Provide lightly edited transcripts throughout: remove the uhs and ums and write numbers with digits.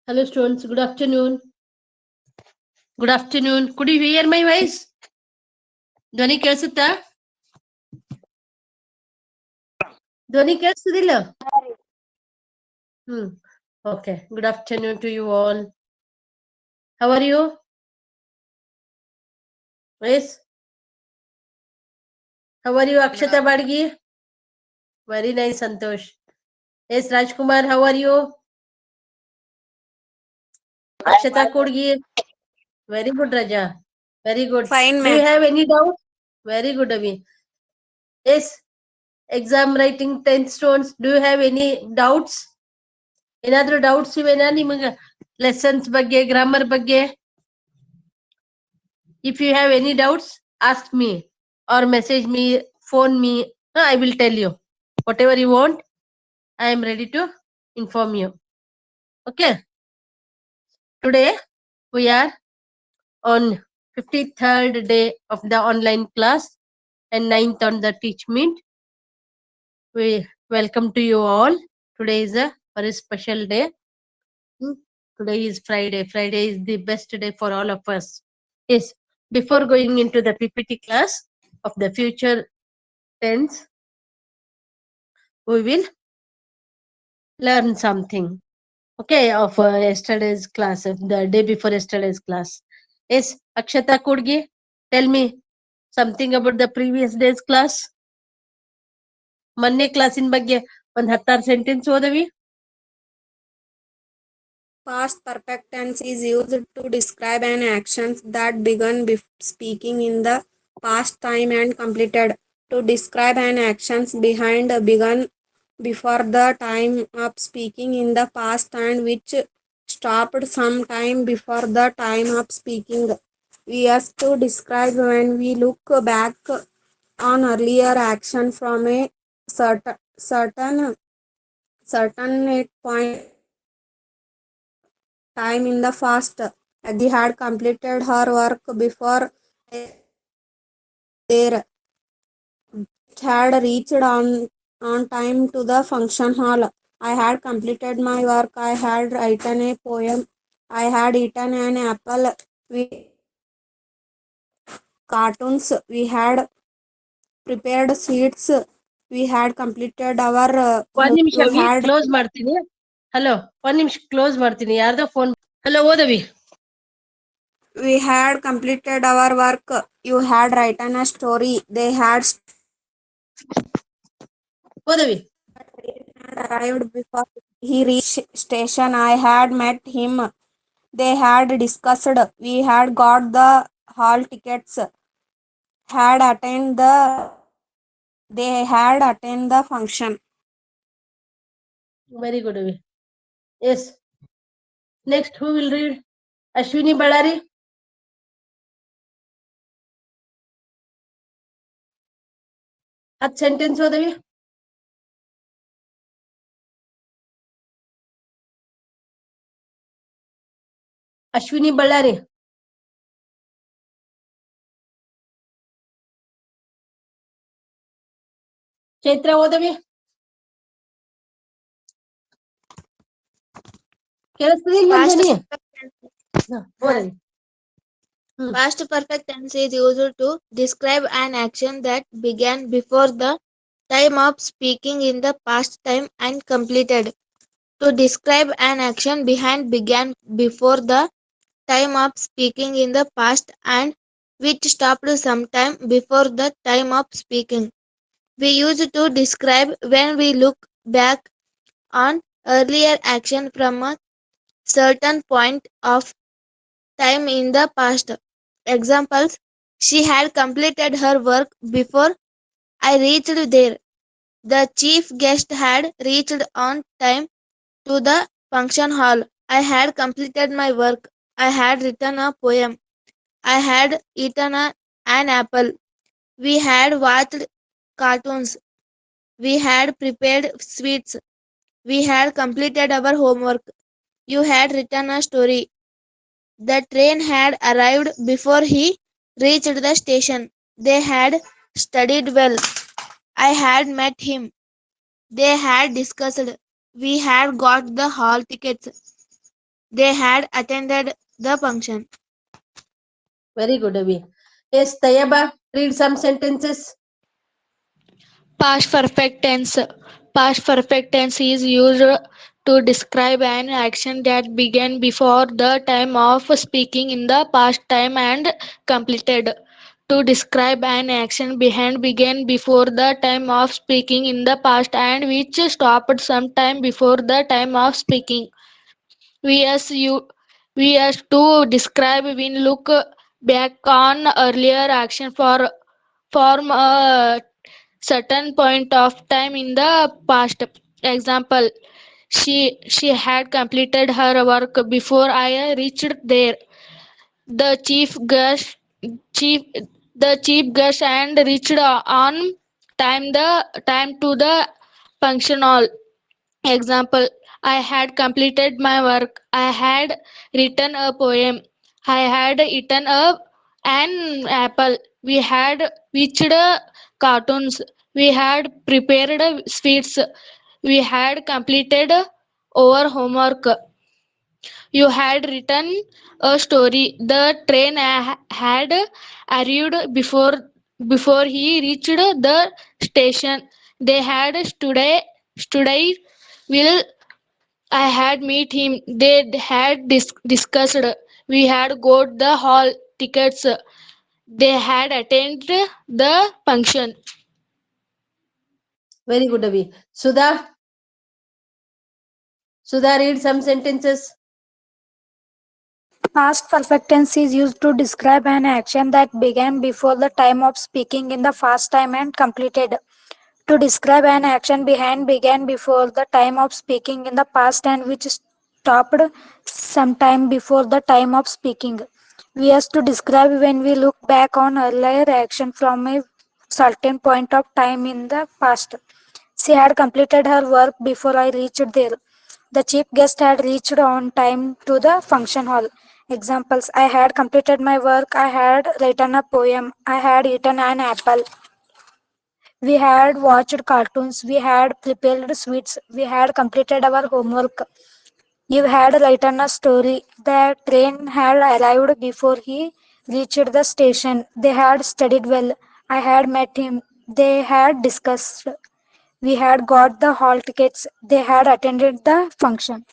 Hello students, good afternoon. Good afternoon. Could you hear my voice? ಧ್ವನಿ ಕೇಳಿಸುತ್ತಾ? ಧ್ವನಿ ಕೇಳಿಸುದಿಲ್ಲ? Okay. Good afternoon to you all. How are you? Yes. How are you, Akshata Badgi? Very nice, Santosh. Yes, Rajkumar, how are you? Akshata Kodgi. Very good, Raja. Very good. Fine, Do you ma'am. have any doubt? Very good, Avi. Yes. Exam writing 10 stones. Do you have any doubts? ಏನಾದ್ರೂ doubts ಇವೇನಾ ನಿಮಗೆ lessons ಬಗ್ಗೆ grammar ಬಗ್ಗೆ? If you have any doubts, ask me or message me, phone me. I will tell you whatever you want. I am ready to inform you. Okay. Today we are on 53rd day of the online class and 9th on the Teach Meet. We welcome to you all. Today is a very special day. Today is Friday. Friday is the best day for all of us. Yes. Before going into the PPT class of the future tense, we will learn something. Okay, of yesterday's class, of the day before yesterday's class. Yes, Akshata Kodgi, tell me something about the previous day's class. ಮೊನ್ನೆ ಕ್ಲಾಸಿನ ಬಗ್ಗೆ ಒಂದು 10 sentence ಓದವಿ. Past perfect tense is used to describe an action that began speaking in the past time and completed. To describe an action began before the time of speaking in the past and which stopped some time before the time of speaking. We have to describe when we look back on earlier action from a certain point time in the past. Aggie had completed her work before there had reached on time to the function hall. I had completed my work. I had written a poem. I had eaten an apple. We cartoons. We had prepared sweets. We had completed our. ಒಂದ್ ನಿಮಿಷ We had close ಮಾಡ್ತೀನಿ. Hello, ಒಂದ್ ನಿಮಿಷ close ಮಾಡ್ತೀನಿ. ಯಾರ್ದೋ phone. Hello, ಓದವಿ. We had completed our work. You had written a story. They had ಓದವಿ. arrived before he reached station. I had met him. They had discussed. We had got the hall tickets. Had attended the. They had attended the function. Very good, Avi. Yes. Next, who will read? Ashwini Ballari. ಹತ್ತು sentence ಓದವಿ. Ashwini Ballari. Chaitra ಓದವಿ. ಕೇಳಿಸ್ತಿದಿಲ್ಲ ಧ್ವನಿ? ಓದವಿ. Past perfect tense is used to describe an action that began before the time of speaking in the past time and completed. To describe an action began before the time of speaking in the past and which stopped sometime before the time of speaking. We use to describe when we look back on earlier action from a certain point of time in the past. Examples: she had completed her work before I reached there. The chief guest had reached on time to the function hall. I had completed my work. I had written a poem. I had eaten an apple. We had watched cartoons. We had prepared sweets. We had completed our homework. You had written a story. The train had arrived before he reached the station. They had studied well. I had met him. They had discussed. We had got the hall tickets. They had attended the function. Very good, Avi. Yes, Tayaba, read some sentences. Past perfect tense. Past perfect tense is used to describe an action that began before the time of speaking in the past time and completed. To describe an action began before the time of speaking in the past and which stopped sometime before the time of speaking. We as to describe when look back on earlier action for form a certain point of time in the past. Example, she had completed her work before I reached there. The chief chief guest and reached on time to the function hall. Example, I had completed my work. I had written a poem. I had eaten an apple. We had watched cartoons. We had prepared sweets. We had completed our homework. You had written a story. The train had arrived before he reached the station. They had stood will I had met him. They had discussed. We had got the hall tickets. They had attended the function. Very good, Avi. Sudha, read some sentences. Past perfect tense is used to describe an action that began before the time of speaking in the past time and completed. To describe an action began before the time of speaking in the past and which stopped sometime before the time of speaking. We use to describe when we look back on earlier action from a certain point of time in the past. She had completed her work before I reached there. The chief guest had reached on time to the function hall. Examples: I had completed my work. I had written a poem. I had eaten an apple. We had watched cartoons. We had prepared sweets. We had completed our homework. You had written a story. The train had arrived before he reached the station. They had studied well. I had met him. They had discussed. We had got the hall tickets. They had attended the function.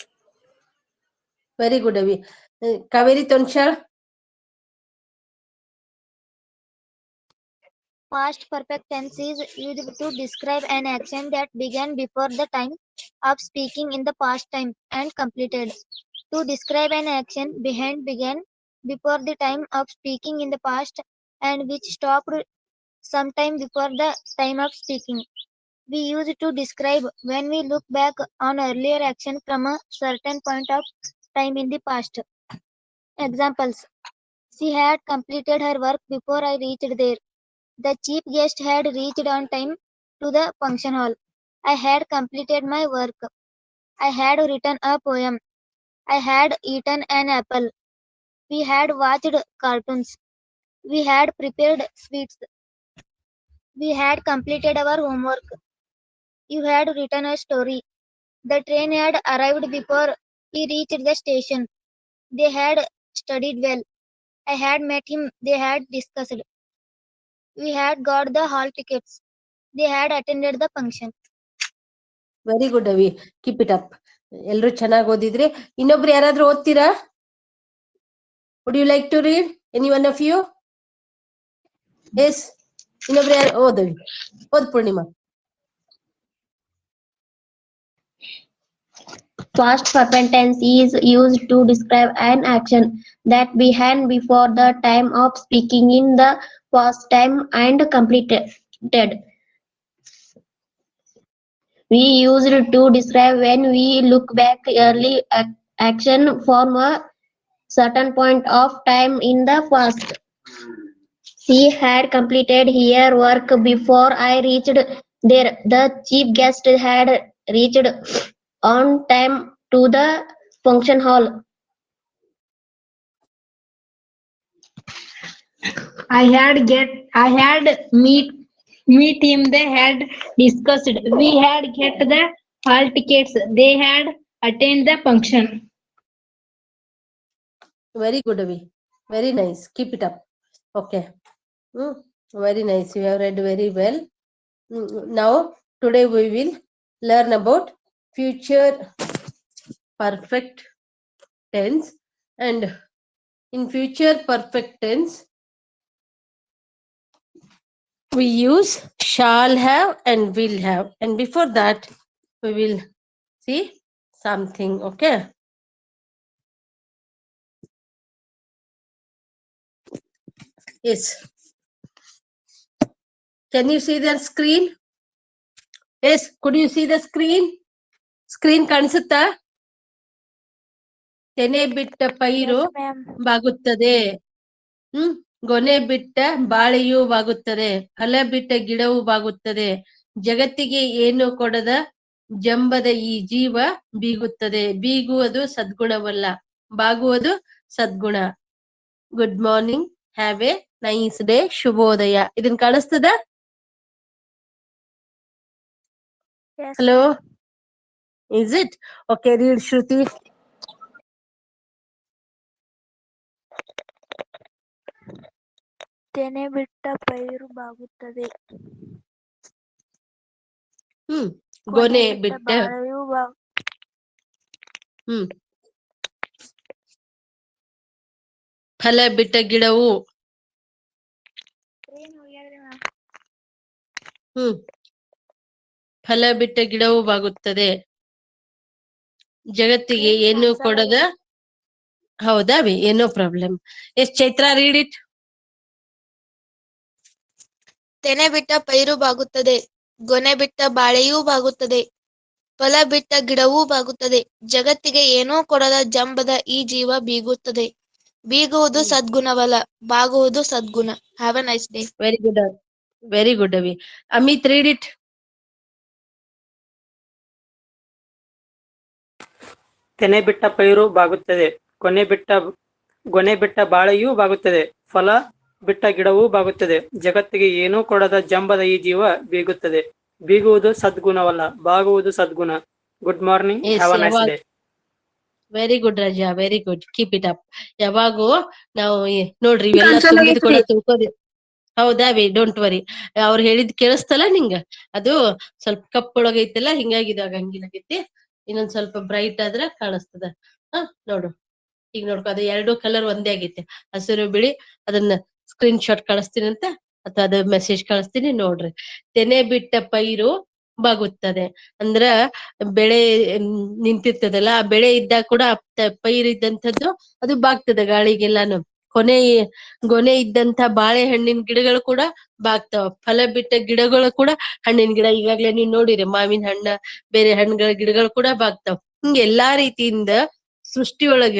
Very good, Avi. Kaveri Tonshal. Past perfect tense is used to describe an action that began before the time of speaking in the past time and completed. To describe an action began before the time of speaking in the past and which stopped sometime before the time of speaking. We use it to describe when we look back on earlier action from a certain point of time in the past. Examples: she had completed her work before I reached there. The chief guest had reached on time to the function hall. I had completed my work. I had written a poem. I had eaten an apple. We had watched cartoons. We had prepared sweets. We had completed our homework. You had written a story. The train had arrived before he reached the station. They had studied well. I had met him. They had discussed. We had got the hall tickets. They had attended the function. Very good Avi, keep it up. ಎಲ್ರು ಚೆನ್ನಾಗಿ ಓದಿದ್ರಿ. ಇನ್ನೊಬ್ರು ಯಾರಾದ್ರೂ ಓದ್ತೀರಾ? Would you like to read any one of you? Yes, ಇನ್ನೊಬ್ರು ಯಾರು? ಓದವಿ, ಓದ್ Purnima. Past perfect tense is used to describe an action that began before the time of speaking in the past time and completed. We use it to describe when we look back early action from a certain point of time in the past. She had completed her work before I reached there. The chief guest had reached on time to the function hall. I had meet him. They had discussed. We had get the hall tickets. They had attended the function. Very good, Avi. Very nice. Keep it up. Okay. Very nice. You have read very well. Now, today we will learn about future perfect tense. And in future perfect tense, we use shall have and will have. And before that, we will see something. Okay. Yes. Can you see the screen? Yes. Could you see the screen? Screen ಕಾಣಿಸುತ್ತಾ? ತೆನೆ ಬಿಟ್ಟ ಪೈರು Yes, ma'am. ಬಾಗುತ್ತದೆ. ಗೊನೆ ಬಿಟ್ಟ ಬಾಳೆಯೂ ಬಾಗುತ್ತದೆ. ಫಲ ಬಿಟ್ಟ ಗಿಡವೂ ಬಾಗುತ್ತದೆ. ಜಗತ್ತಿಗೆ ಏನು ಕೊಡದ ಜಂಬದ ಈ ಜೀವ ಬೀಗುತ್ತದೆ. ಬೀಗುವುದು ಸದ್ಗುಣವಲ್ಲ, ಬಾಗುವುದು ಸದ್ಗುಣ. Good morning, have a nice day. ಶುಭೋದಯ. ಇದನ್ ಕಾಣಿಸ್ತದ? Yes, Hello. ma'am. Is it? Okay, read Shruti. ತೆನೆ ಬಿಟ್ಟ ಪೈರು ಬಾಗುತ್ತದೆ. ಗೊನೆ ಬಿಟ್ಟ ಬಾಳೆಯೂ ಫಲ ಬಿಟ್ಟ ಗಿಡವು ಫಲ ಬಿಟ್ಟ ಗಿಡವು ಬಾಗುತ್ತದೆ. ಜಗತ್ತಿಗೆ ಏನು ಕೊಡದ. ಹೌದಾ ವಿ? ಏನೋ problem. Yes Chaitra, read it. ತೆನೆ ಬಿಟ್ಟ ಪೈರು ಬಾಗುತ್ತದೆ, ಗೊನೆ ಬಿಟ್ಟ ಬಾಳೆಯೂ ಬಾಗುತ್ತದೆ, ಫಲ ಬಿಟ್ಟ ಗಿಡವೂ ಬಾಗುತ್ತದೆ. ಜಗತ್ತಿಗೆ ಏನೂ ಕೊಡದ ಜಂಬದ ಈ ಜೀವ ಬೀಗುತ್ತದೆ. ಬೀಗುವುದು ಸದ್ಗುಣವಲ್ಲ, ಬಾಗುವುದು ಸದ್ಗುಣ. Have a nice day. Very good. Very good Avi. Amit, read it. ತೆನೆ ಬಿಟ್ಟ ಪೈರು ಬಾಗುತ್ತದೆ, ಗೊನೆ ಬಿಟ್ಟ ಬಾಳೆಯೂ ಬಾಗುತ್ತದೆ, ಫಲ ಬಿಟ್ಟ ಗಿಡವೂ ಬಾಗುತ್ತದೆ. ಜಗತ್ತಿಗೆ ಏನೂ ಕೊಡದ ಜಂಬದ ಈ ಜೀವ ಬೀಗುತ್ತದೆ. ಬೀಗುವುದು ಸದ್ಗುಣವಲ್ಲ, ಬಾಗುವುದು ಸದ್ಗುಣ. Good morning, have a nice day. Very good Raja, very good. Keep it up. ಯಾವಾಗೂ ನಾವು ನೋಡ್ರಿ ಇವೆಲ್ಲ ತುಂಬಿದ ಕೂಡ ತಿಳ್ಕೋದಿ. ಹೌದಾ ವಿ? Don't worry. ಅವ್ರು ಹೇಳಿದ್ ಕೇಳಿಸ್ತಲ್ಲ ನಿಂಗ? ಅದು ಸ್ವಲ್ಪ ಕಪ್ಪೊಳಗೈತಲ್ಲ, ಹಿಂಗಾಗಿ ಇದಾಗಂಗಿಲ್ಲಾಗೈತಿ. ಇನ್ನೊಂದ್ ಸ್ವಲ್ಪ ಬ್ರೈಟ್ ಆದ್ರ ಕಾಣಿಸ್ತದ. ನೋಡು, ಈಗ ನೋಡ್ಕೊ, ಅದು ಎರಡು ಕಲರ್ ಒಂದೇ ಆಗೈತೆ, ಹಸಿರು ಬಿಳಿ. ಅದನ್ನ ಸ್ಕ್ರೀನ್ ಶಾಟ್ ಕಳಿಸ್ತೀನಿ ಅಂತ, ಅಥವಾ ಅದ ಮೆಸೇಜ್ ಕಳಿಸ್ತೀನಿ ನೋಡ್ರಿ. ತೆನೆ ಬಿಟ್ಟ ಪೈರು ಬಾಗುತ್ತದೆ ಅಂದ್ರ ಬೆಳೆ ನಿಂತಿರ್ತದಲ್ಲ, ಆ ಬೆಳೆ ಇದ್ದಾಗ ಕೂಡ ಪೈರು ಇದ್ದಂಥದ್ದು ಅದು ಬಾಗ್ತದೆ ಗಾಳಿಗೆಲ್ಲಾನು. ಗೊನೆ ಇದ್ದಂತ ಬಾಳೆಹಣ್ಣಿನ ಗಿಡಗಳು ಕೂಡ ಬಾಗ್ತಾವ. ಫಲ ಬಿಟ್ಟ ಗಿಡಗಳು ಕೂಡ, ಹಣ್ಣಿನ ಗಿಡ ಈಗಾಗ್ಲೇ ನೀವ್ ನೋಡಿರಿ, ಮಾವಿನ ಹಣ್ಣ, ಬೇರೆ ಹಣ್ಣುಗಳ ಗಿಡಗಳು ಕೂಡ ಬಾಗ್ತಾವ. ಹಿಂಗ ಎಲ್ಲಾ ರೀತಿಯಿಂದ ಸೃಷ್ಟಿಯೊಳಗ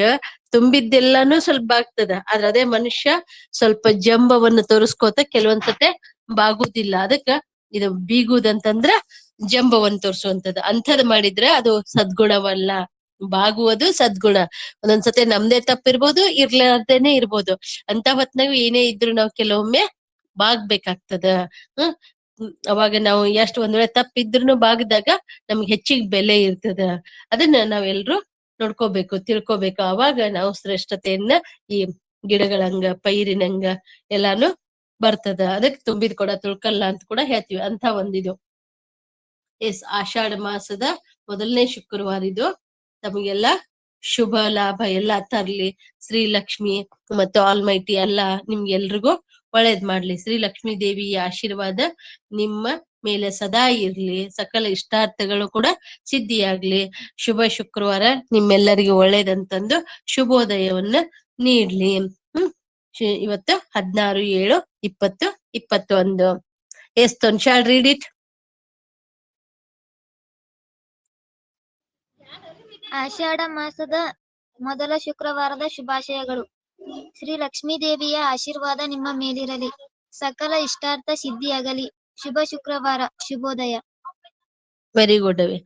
ತುಂಬಿದ್ದೆಲ್ಲಾನು ಸ್ವಲ್ಪ ಬಾಗ್ತದ. ಆದ್ರ ಅದೇ ಮನುಷ್ಯ ಸ್ವಲ್ಪ ಜಂಬವನ್ನು ತೋರಿಸ್ಕೋತ ಕೆಲವೊಂದ್ಸತೆ ಬಾಗುದಿಲ್ಲ. ಅದಕ್ಕ ಇದು ಬೀಗುದಂತಂದ್ರ ಜಂಬವನ್ನು ತೋರಿಸುವಂತದ್ದು. ಅಂಥದ್ ಮಾಡಿದ್ರೆ ಅದು ಸದ್ಗುಣವಲ್ಲ, ಬಾಗುವುದು ಸದ್ಗುಣ. ಒಂದೊಂದ್ಸತಿ ನಮ್ದೇ ತಪ್ಪಿರ್ಬೋದು, ಇರ್ಲಾರ್ದೇನೆ ಇರ್ಬೋದು. ಅಂತ ಹೊತ್ನಾಗ ಏನೇ ಇದ್ರು ನಾವ್ ಕೆಲವೊಮ್ಮೆ ಬಾಗ್ಬೇಕಾಗ್ತದ. ಅವಾಗ ನಾವು ಎಷ್ಟು ಒಂದ್ ವೇಳೆ ತಪ್ಪಿದ್ರುನು ಬಾಗ್ದಾಗ ನಮ್ಗೆ ಹೆಚ್ಚಿಗೆ ಬೆಲೆ ಇರ್ತದ. ಅದನ್ನ ನಾವೆಲ್ರು ನೋಡ್ಕೋಬೇಕು, ತಿಳ್ಕೋಬೇಕು. ಅವಾಗ ನಾವು ಶ್ರೇಷ್ಠತೆಯನ್ನ ಈ ಗಿಡಗಳಂಗ, ಪೈರಿನಂಗ ಎಲ್ಲಾನು ಬರ್ತದ. ಅದಕ್ಕೆ ತುಂಬಿದ್ ಕೊಡ ತುಳ್ಕಲ್ಲ ಅಂತ ಕೂಡ ಹೇಳ್ತೀವಿ. ಅಂತ ಒಂದಿದು. ಎಸ್, ಆಷಾಢ ಮಾಸದ ಮೊದಲನೇ ಶುಕ್ರವಾರ ಇದು. ತಮಗೆಲ್ಲ ಶುಭ ಲಾಭ ಎಲ್ಲಾ ತರ್ಲಿ. ಶ್ರೀಲಕ್ಷ್ಮಿ ಮತ್ತು ಆಲ್ಮೈಟಿ ಎಲ್ಲ ನಿಮ್ಗೆಲ್ರಿಗೂ ಒಳ್ಳೇದ್ ಮಾಡ್ಲಿ. ಶ್ರೀಲಕ್ಷ್ಮೀ ದೇವಿಯ ಆಶೀರ್ವಾದ ನಿಮ್ಮ ಮೇಲೆ ಸದಾ ಇರ್ಲಿ. ಸಕಲ ಇಷ್ಟಾರ್ಥಗಳು ಕೂಡ ಸಿದ್ಧಿಯಾಗ್ಲಿ. ಶುಭ ಶುಕ್ರವಾರ ನಿಮ್ಮೆಲ್ಲರಿಗೂ ಒಳ್ಳೇದಂತಂದು ಶುಭೋದಯವನ್ನ ನೀಡ್ಲಿ. ಇವತ್ತು 16/7/2021. ಎಸ್ ತೊನ್ಶಾಳ್, ರೀಡ್ ಇಟ್. ಆಷಾಢ ಮಾಸದ ಮೊದಲ ಶುಕ್ರವಾರದ ಶುಭಾಶಯಗಳು. ಶ್ರೀ ಲಕ್ಷ್ಮೀ ದೇವಿಯ ಆಶೀರ್ವಾದ ನಿಮ್ಮ ಮೇಲಿರಲಿ. ಸಕಲ ಇಷ್ಟಾರ್ಥ ಸಿದ್ಧಿಯಾಗಲಿ. ಶುಭ ಶುಕ್ರವಾರ. ಶುಭೋದಯ. Very good Avi.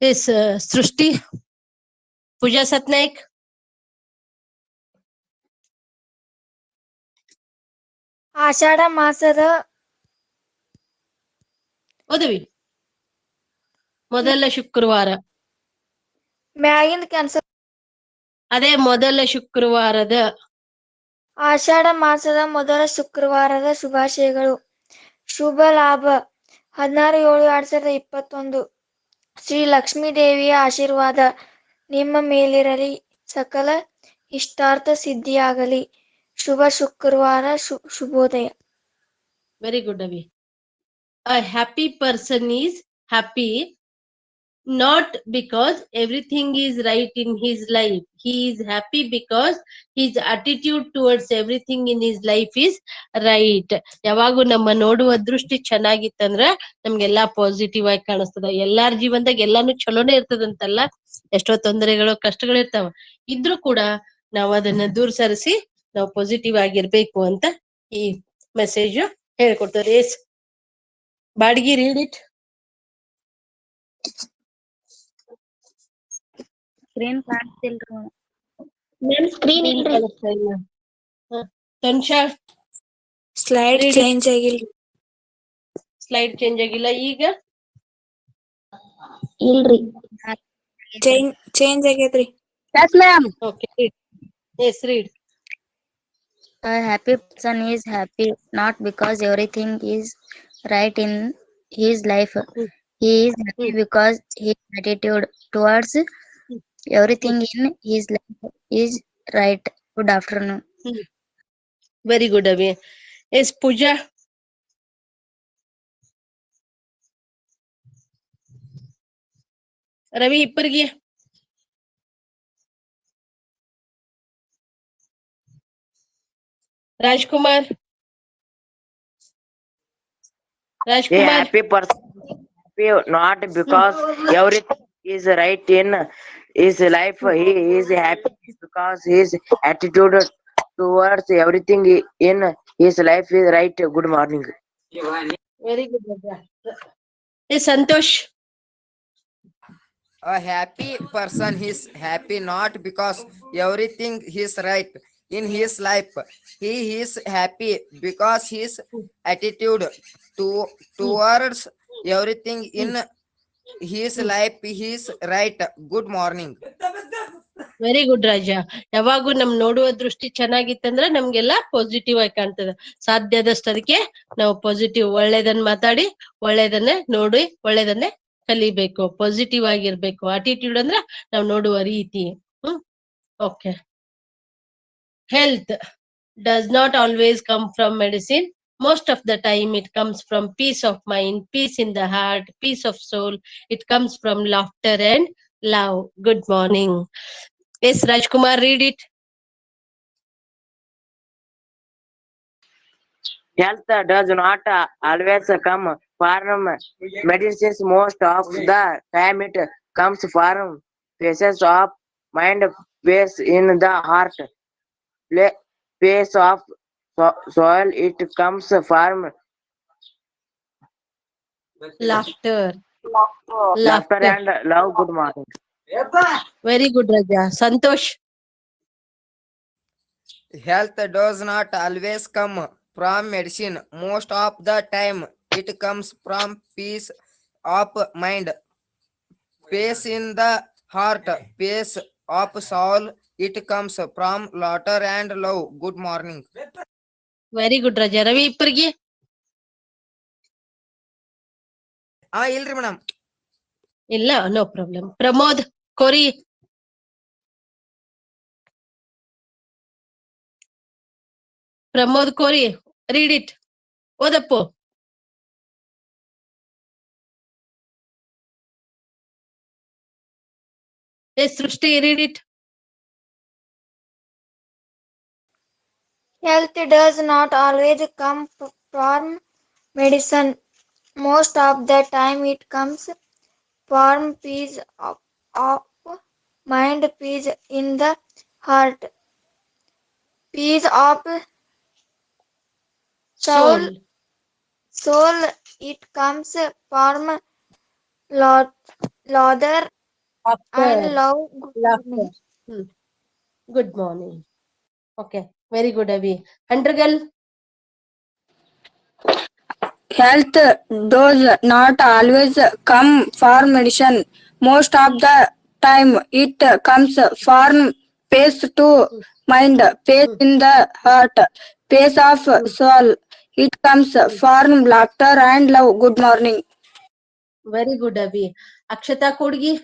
ಎಸ್ ಸೃಷ್ಟಿ. ಪೂಜಾ ಸತ್ನಾಯಕ್. ಆಷಾಢ ಮಾಸದ ಓದವಿ. ಮೊದಲ ಶುಕ್ರವಾರ. ಮ್ಯಾಗಿಂದ ಕ್ಯಾನ್ಸಲ್ ಅದೇ ಮೊದಲ ಶುಕ್ರವಾರದ ಆಷಾಢ ಮಾಸದ ಮೊದಲ ಶುಕ್ರವಾರದ ಶುಭಾಶಯಗಳು. ಶುಭ ಲಾಭ 16/7/2021. ಶ್ರೀ ಲಕ್ಷ್ಮೀ ದೇವಿಯ ಆಶೀರ್ವಾದ ನಿಮ್ಮ ಮೇಲಿರಲಿ. ಸಕಲ ಇಷ್ಟಾರ್ಥ ಸಿದ್ಧಿಯಾಗಲಿ. ಶುಭ ಶುಕ್ರವಾರ. ಶುಭೋದಯ. ವೆರಿ ಗುಡ್ ಅವಿ. A happy person is happy not because everything is right in his life. He is happy because his attitude towards everything in his life is right. ಯಾವಾಗೂ ನಮ್ಮ ನೋಡುವ ದೃಷ್ಟಿ ಚೆನ್ನಾಗಿತ್ತಂದ್ರ ನಮ್ಗೆಲ್ಲಾ ಪಾಸಿಟಿವ್ ಆಗಿ ಕಾಣಿಸ್ತದ. ಎಲ್ಲಾರ ಜೀವನದಾಗ ಎಲ್ಲಾನು ಚಲೋನೆ ಇರ್ತದಂತಲ್ಲ, ಎಷ್ಟೋ ತೊಂದರೆಗಳು ಕಷ್ಟಗಳು ಇರ್ತಾವ. ಇದ್ರೂ ಕೂಡ ನಾವು ಅದನ್ನ ದೂರ ಸರಿಸಿ ನಾವು ಪಾಸಿಟಿವ್ ಆಗಿರ್ಬೇಕು ಅಂತ ಈ ಮೆಸೇಜ್ ಹೇಳ್ಕೊಡ್ತಾರೆ. Yes Badgi, read it. Screen ಕಾಣಿಸ್ತಿಲ್ರಿ ಮ್ಯಾಮ್ ಸ್ಕ್ರೀನ್ ಇಲ್ರಿ. ತನ್ಷಾ, ಸ್ಲೈಡ್ ಚೇಂಜ್ ಆಗಿಲ್ಲ. ಸ್ಲೈಡ್ ಚೇಂಜ್ ಆಗಿಲ್ಲ. ಈಗ ಇಲ್ರಿ. ಚೇಂಜ್ ಆಗೈತ್ರಿ. Yes, ma'am. Okay, yes read. A happy person is happy not because everything is right in his life. He is happy because his attitude towards everything in his life is right. Good afternoon. Very good Avi. Yes Pooja. Ravi Ipparige. Rajkumar. A Rajkumar. happy person is happy not because everything is right in his life. He is happy because his attitude towards everything in his life is right. Good morning. Very good. Yes Santosh. A happy person is happy not because everything is right in his life. He is happy because his attitude towards everything in his life is right. Good morning. Very good Raja. ಯಾವಾಗೂ ನಮ್ ನೋಡುವ ದೃಷ್ಟಿ ಚೆನ್ನಾಗಿತ್ತಂದ್ರ ನಮ್ಗೆಲ್ಲಾ positive ಆಗಿ ಕಾಣ್ತದ. ಸಾಧ್ಯದಷ್ಟು ಅದಕ್ಕೆ ನಾವು positive, ಒಳ್ಳೇದನ್ನ ಮಾತಾಡಿ ಒಳ್ಳೇದನ್ನೇ ನೋಡಿ ಒಳ್ಳೇದನ್ನೇ ಕಲಿಬೇಕು. ಪಾಸಿಟಿವ್ ಆಗಿರ್ಬೇಕು. ಅಟಿಟ್ಯೂಡ್ ಅಂದ್ರ ನಾವ್ ನೋಡುವ ರೀತಿ. Okay. Health does not always come from medicine. Most of the time it comes from peace of mind, peace in the heart, peace of soul. It comes from laughter and love. Good morning. Yes, Rajkumar, read it. Health does not always come from medicines. Most of the time it comes from peace of mind, peace in the heart, peace of soil. It comes from Laughter. laughter and love. Good morning. Very good, Raja. Santosh. Health does not always come from medicine. Most of the time it comes from peace of mind, peace in the heart, peace of soul. It comes from laughter and love. Good morning. Very good, Raja. Ravi Ippargi. ಇಲ್ರಿ madam. ಇಲ್ಲ, no problem. Pramod ಕೋರಿ. ಪ್ರಮೋದ್ ಕೋರಿ, read it. ಓದಪ್ಪು. Yes, Srushti, read it. Health does not always come from medicine. Most of the time it comes from peace of mind, peace in the heart, peace of soul. It comes from laughter and love. Laughter. Good morning. Okay, very good, Avi. Huntergal. Health does not always come for medicine. Most of the time it comes from pace to mind, pace in the heart, pace of soul. It comes from laughter and love. Good morning. Very good, Abhi. Akshata Kodgi.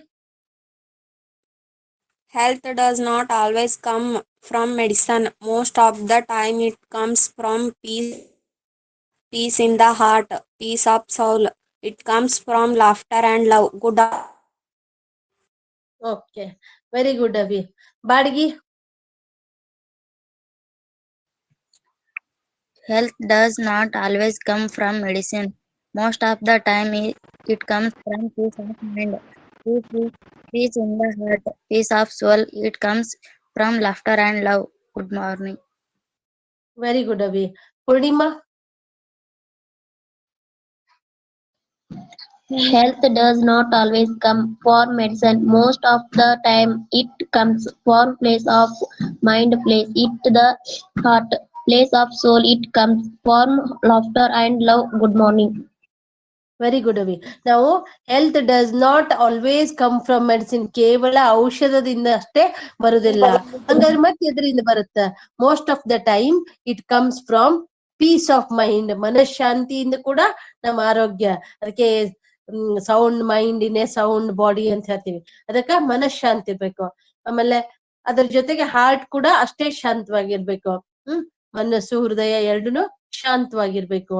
Health does not always come from medicine. Most of the time it comes from peace in the heart, peace of soul. It comes from laughter and love. Good. Okay, very good, Abhi. Badgi. Health does not always come from medicine. Most of the time it comes from peace of mind, peace in the heart, peace of soul. It comes from laughter and love. Good morning. Very good, Abhi. Purnima. Health does not always come for medicine. Most of the time it comes from place of mind, place it the heart, place of soul. It comes from laughter and love. Good morning. Very good, Abhi. Now, health does not always come from medicine. ಕೇವಲ ಔಷಧದಿಂದ ಅಷ್ಟೇ ಬರುದಿಲ್ಲ. ಹಂಗಾದ್ರೆ ಮತ್ತೆ ಎದರಿಂದ ಬರುತ್ತೆ? Most of the time it comes from peace of mind. ಮನಃಶಾಂತಿಯಿಂದ ಕೂಡ ನಮ್ಮ ಆರೋಗ್ಯ. ಅದಕ್ಕೆ sound mind in a sound body ಅಂತ ಹೇಳ್ತೀವಿ. ಅದಕ್ಕ ಮನಃಶಾಂತಿ ಇರ್ಬೇಕು. ಆಮೇಲೆ ಅದ್ರ ಜೊತೆಗೆ ಹಾರ್ಟ್ ಕೂಡ ಅಷ್ಟೇ ಶಾಂತವಾಗಿರ್ಬೇಕು. ಮನಸ್ಸು ಹೃದಯ ಎರಡೂನು ಶಾಂತವಾಗಿರ್ಬೇಕು.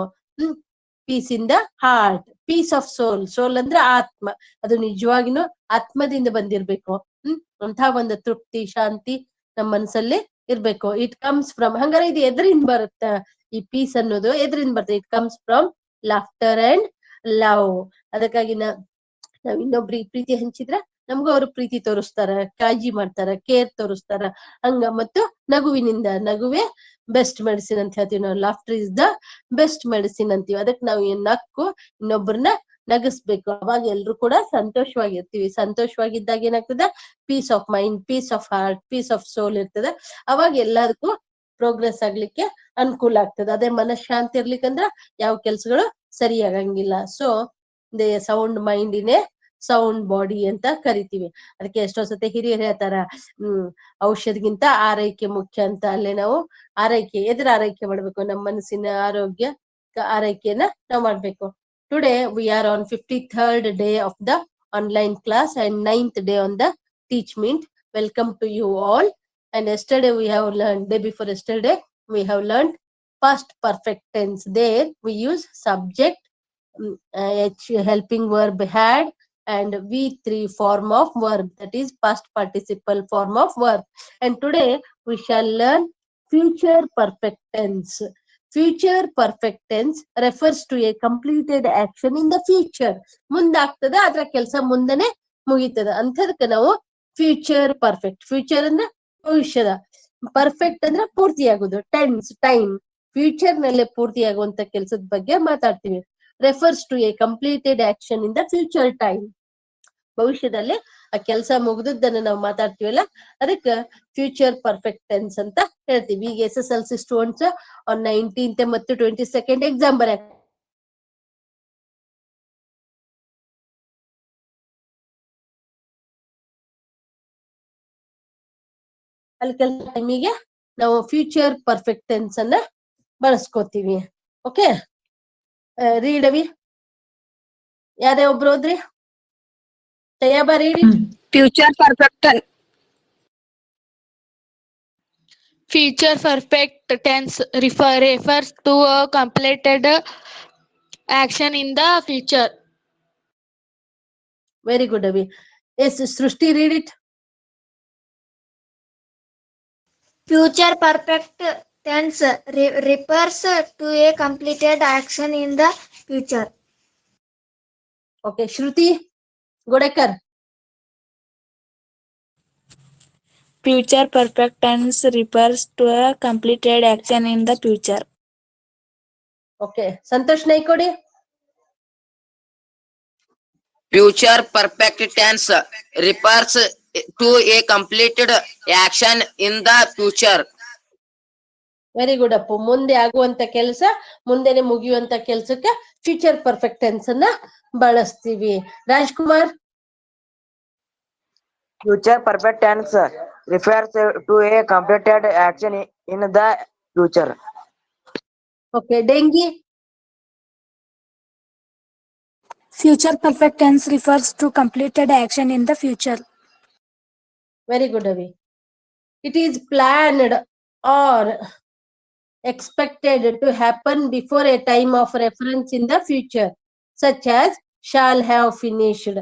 Peace in the heart, peace of soul. Soul ಅಂದ್ರೆ ಆತ್ಮ. ಅದು ನಿಜವಾಗಿನೂ ಆತ್ಮದಿಂದ ಬಂದಿರ್ಬೇಕು. ಅಂತ ಒಂದು ತೃಪ್ತಿ ಶಾಂತಿ ನಮ್ಮ ಮನಸ್ಸಲ್ಲಿ ಇರ್ಬೇಕು. It comes from. ಹಂಗಾರೆ ಇದು ಎದ್ರಿಂದ ಬರುತ್ತ? ಈ ಪೀಸ್ ಅನ್ನೋದು ಎದ್ರಿಂದ ಬರುತ್ತೆ? It comes from laughter and love. ಅದಕ್ಕಾಗಿ ನಾವ್ ಇನ್ನೊಬ್ರಿಗೆ ಪ್ರೀತಿ ಹಂಚಿದ್ರ ನಮ್ಗೂ ಅವ್ರು ಪ್ರೀತಿ ತೋರಿಸ್ತಾರ, ಕಾಳಜಿ ಮಾಡ್ತಾರ, ಕೇರ್ ತೋರಿಸ್ತಾರ. ಹಂಗ ಮತ್ತು ನಗುವಿನಿಂದ. ನಗುವೆ ಬೆಸ್ಟ್ ಮೆಡಿಸಿನ್ ಅಂತ ಹೇಳ್ತೀವಿ ನಾವು. Laughter is the best medicine ಅಂತೀವಿ. ಅದಕ್ಕೆ ನಾವು ನಕ್ಕು ಇನ್ನೊಬ್ಬರನ್ನ ನಗಿಸ್ಬೇಕು. ಅವಾಗ ಎಲ್ರು ಕೂಡ ಸಂತೋಷವಾಗಿರ್ತೀವಿ. ಸಂತೋಷವಾಗಿದ್ದಾಗ ಏನಾಗ್ತದ? Peace of mind, peace of heart, peace of soul ಇರ್ತದ. ಅವಾಗ ಎಲ್ಲದಕ್ಕೂ ಪ್ರೋಗ್ರೆಸ್ ಆಗ್ಲಿಕ್ಕೆ ಅನುಕೂಲ ಆಗ್ತದೆ. ಅದೇ ಮನಃಶಾಂತಿ ಇರ್ಲಿಕ್ಕಂದ್ರ ಯಾವ ಕೆಲ್ಸಗಳು ಸರಿಯಾಗಂಗಿಲ್ಲ. So they sound mind in a sound body ಅಂತ ಕರಿತೀವಿ. ಅದಕ್ಕೆ ಎಷ್ಟೋ ಸತಿ ಹಿರಿಯರು ಹೇಳ್ತಾರ, ಔಷಧಿಗಿಂತ ಆರೈಕೆ ಮುಖ್ಯ ಅಂತ. ಅಲ್ಲೇ ನಾವು ಆರೈಕೆ ಎದ್ರ ಆರೈಕೆ ಮಾಡ್ಬೇಕು? ನಮ್ಮ ಮನಸ್ಸಿನ ಆರೋಗ್ಯ ಆರೈಕೆಯನ್ನ ನಾವು ಮಾಡ್ಬೇಕು. Today we are on 53rd day of the online class and 9th day on the teach meet. Welcome to you all. And yesterday we have learned, day before yesterday we have learned past perfect tense. There we use subject, helping verb had, and V3 form of verb, that is past participle form of verb. And today we shall learn future perfect tense. Future perfect tense refers to a completed action in the future. ಮುಂದಾಗ್ತದ, ಅದ್ರ ಕೆಲಸ ಮುಂದನೆ ಮುಗಿತದ. ಅಂಥದಕ್ಕೆ ನಾವು future perfect. Future ಅಂದ್ರೆ ಭವಿಷ್ಯದ, perfect ಅಂದ್ರೆ ಪೂರ್ತಿಯಾಗುದು. Tense time. Future ನಲ್ಲಿ ಪೂರ್ತಿಯಾಗುವಂತ ಕೆಲಸದ ಬಗ್ಗೆ ಮಾತಾಡ್ತೀವಿ. Refers to a completed action in the future time. ಭವಿಷ್ಯದಲ್ಲಿ ಆ ಕೆಲಸ ಮುಗಿದದ್ದನ್ನ ನಾವು ಮಾತಾಡ್ತೀವಲ್ಲ, ಅದಕ್ಕೆ ಫ್ಯೂಚರ್ ಪರ್ಫೆಕ್ಟ್ ಟೆನ್ಸ್ ಅಂತ ಹೇಳ್ತೀವಿ. ಈಗ SSLC ಸ್ಟೂಡೆಂಟ್ಸ್ ಆನ್ 19th ಮತ್ತು 22nd ಎಕ್ಸಾಮ್ ಬರ ಅಲ್ಲಿ ಕೆಲಸ ಟೈಮಿಗೆ ನಾವು ಫ್ಯೂಚರ್ ಪರ್ಫೆಕ್ಟ್ ಟೆನ್ಸ್ ಅನ್ನ ಬಳಸ್ಕೋತೀವಿ. ಓಕೆ, ರೀಡ್ ಅವಿ. ಯಾರೇ ಒಬ್ರು ಹೋದ್ರಿ? Tayaba, read it. Future perfect tense. Future perfect tense refers to a completed action in the future. Very good, Abhi. Yes, Srushti, read it. Future perfect tense refers to a completed action in the future. Okay, Shruti Godekar. Future perfect tense refers to a completed action in the future. Okay, Santosh Naikodi. Future perfect tense refers to a completed action in the future. Very good Appu. ಮುಂದೆ ಆಗುವಂತ ಕೆಲಸ ಮುಂದೆನೆ ಮುಗಿಯುವಂತ ಕೆಲ್ಸಕ್ಕೆ future perfect tense ಅನ್ನ ಬಳಸ್ತೀವಿ. Rajkumar. Future perfect tense refers to a completed action in the future. Okay, dengue. Future perfect tense refers to completed action in the future. Very good, Avi. It is planned or expected to happen before a time of reference in the future, such as shall have finished.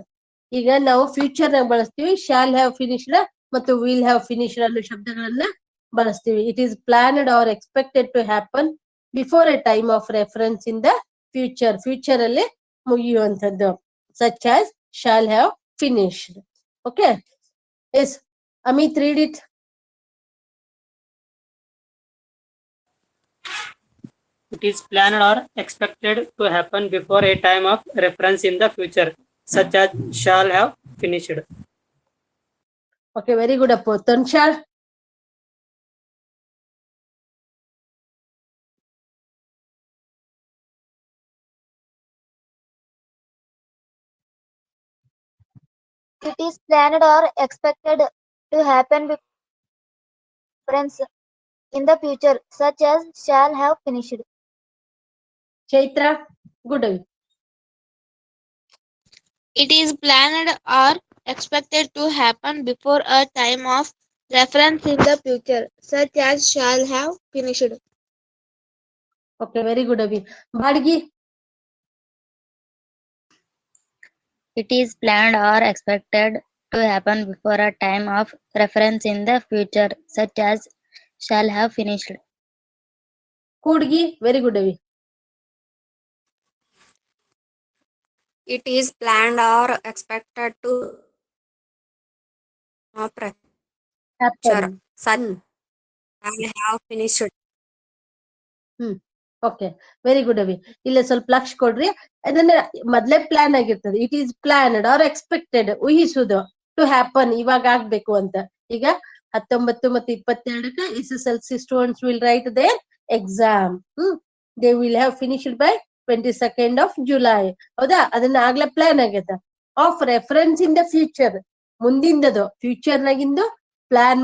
ಈಗ ನಾವು future ನಾಗ ಬಳಸ್ತೀವಿ, shall have finished ಮತ್ತು will have finished ಅನ್ನೋ ಶಬ್ದಗಳನ್ನ ಬಳಸ್ತೀವಿ. It is planned or expected to happen before a time of reference in the future, future ಅಲ್ಲಿ ಮುಗಿಯುವಂಥದ್ದು, such as shall have finished. Okay, yes Amit, read it. It is planned or expected to happen before a time of reference in the future, such as shall have finished. Okay, very good, Appu. Tanshar. It is planned or expected to happen with friends in the future, such as shall have finished. Chaitra, good. It is planned or expected to happen before a time of reference in the future, such as shall have finished. Okay, very good, Abhi. Bhadgi. It is planned or expected to happen before a time of reference in the future, such as shall have finished. Kudgi, very good, Abhi. It is planned or expected to Happen. sun and have finished. Okay, very good Avi. ಇಲ್ಲ ಸ್ವಲ್ಪ ಲಕ್ಷ ಕೊಡ್ರಿ. ಅದನ್ನ ಮೊದ್ಲೇ plan ಆಗಿರ್ತದೆ. It is planned or expected, ಊಹಿಸುದು, to happen, ಇವಾಗ ಆಗ್ಬೇಕು ಅಂತ. ಈಗ 19 ಮತ್ತು 22ಕ್ಕೆ SSLC students will write their exam. They will have finished by 22nd of July. ಹೌದಾ? ಅದನ್ನ ಆಗ್ಲೇ ಪ್ಲಾನ್ ಆಗೈತ. Of reference in the future, ಮುಂದಿಂದದು, ಫ್ಯೂಚರ್ ನಾಗಿಂದು ಪ್ಲಾನ್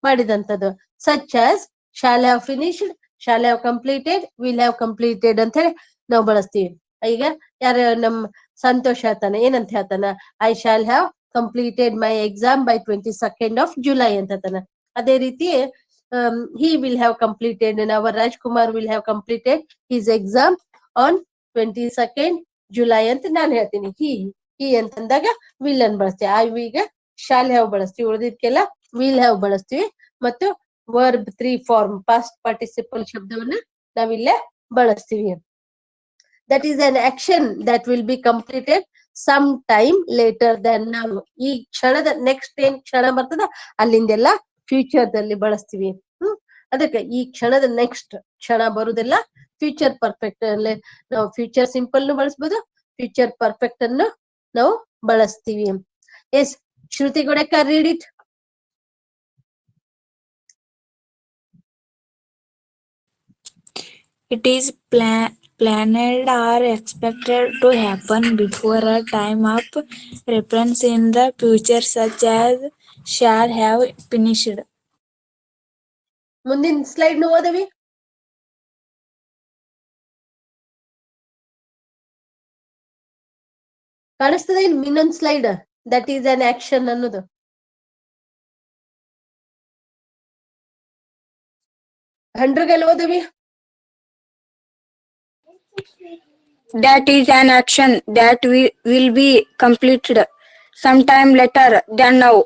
ಮಾಡಿದಂಥದ್ದು. Such as shall have finished, shall have completed, will have completed ಅಂತ ಹೇಳಿ ನಾವು ಬಳಸ್ತೀವಿ. ಈಗ ಯಾರ ನಮ್ ಸಂತೋಷ್ ಹೇಳ್ತಾನೆ, ಏನಂತ ಹೇಳ್ತಾನ? I shall have completed my exam by 22nd of July ಅಂತ ಹೇಳ್ತಾನ. ಅದೇ ರೀತಿ he will have completed, and our Rajkumar will have completed his exam on 22nd July ಅಂತ ನಾನು ಹೇಳ್ತೀನಿ. he ಅಂತಂದಾಗ ವಿಲ್ ಅನ್ ಬಳಸ್ತೀವಿ. ಈಗ ಶಾಲ್ ಹ್ಯಾವ್ ಬಳಸ್ತೀವಿ, ಉಳಿದಿದ್ಕೆಲ್ಲ ವಿಲ್ ಹ್ಯಾವ್ ಬಳಸ್ತೀವಿ. ಮತ್ತು ವರ್ಬ್ 3 ಫಾರ್ಮ್ ಪಾಸ್ಟ್ ಪಾರ್ಟಿಸಿಪಲ್ ಶಬ್ದವನ್ನ ನಾವಿಲ್ಲೇ ಬಳಸ್ತೀವಿ. That is an action that will be completed some time later than ನಾವು. ಈ ಕ್ಷಣದ ನೆಕ್ಸ್ಟ್ ಏನ್ ಕ್ಷಣ ಬರ್ತದ ಅಲ್ಲಿಂದೆಲ್ಲ ಫ್ಯೂಚರ್ ದಲ್ಲಿ ಬಳಸ್ತೀವಿ. ಅದಕ್ಕೆ ಈ ಕ್ಷಣದ ನೆಕ್ಸ್ಟ್ ಕ್ಷಣ ಬರುದೆಲ್ಲ ಫ್ಯೂಚರ್ ಪರ್ಫೆಕ್ಟ್ ಅಲ್ಲೇ ನಾವು ಫ್ಯೂಚರ್ ಸಿಂಪಲ್ ಬಳಸ್ಬೋದು, ಫ್ಯೂಚರ್ ಪರ್ಫೆಕ್ಟ್ ಅನ್ನು ನಾವು ಬಳಸ್ತೀವಿ. Yes, Shruti Godekar, read it. It is planned or expected to happen before a time of reference in the future, such as shall have finished. ಮುಂದಿನ ಸ್ಲೈಡ್ ನು ಓದವಿ. ಕಾಣಿಸ್ತದೆ ಇಲ್ಲಿ ಇನ್ನೊಂದು slide, that is an action ಅನ್ನೋದು. ಹಂಡ್ರಗೆಲ್ಲ ಓದವಿ. That is an action that will be completed sometime later than now.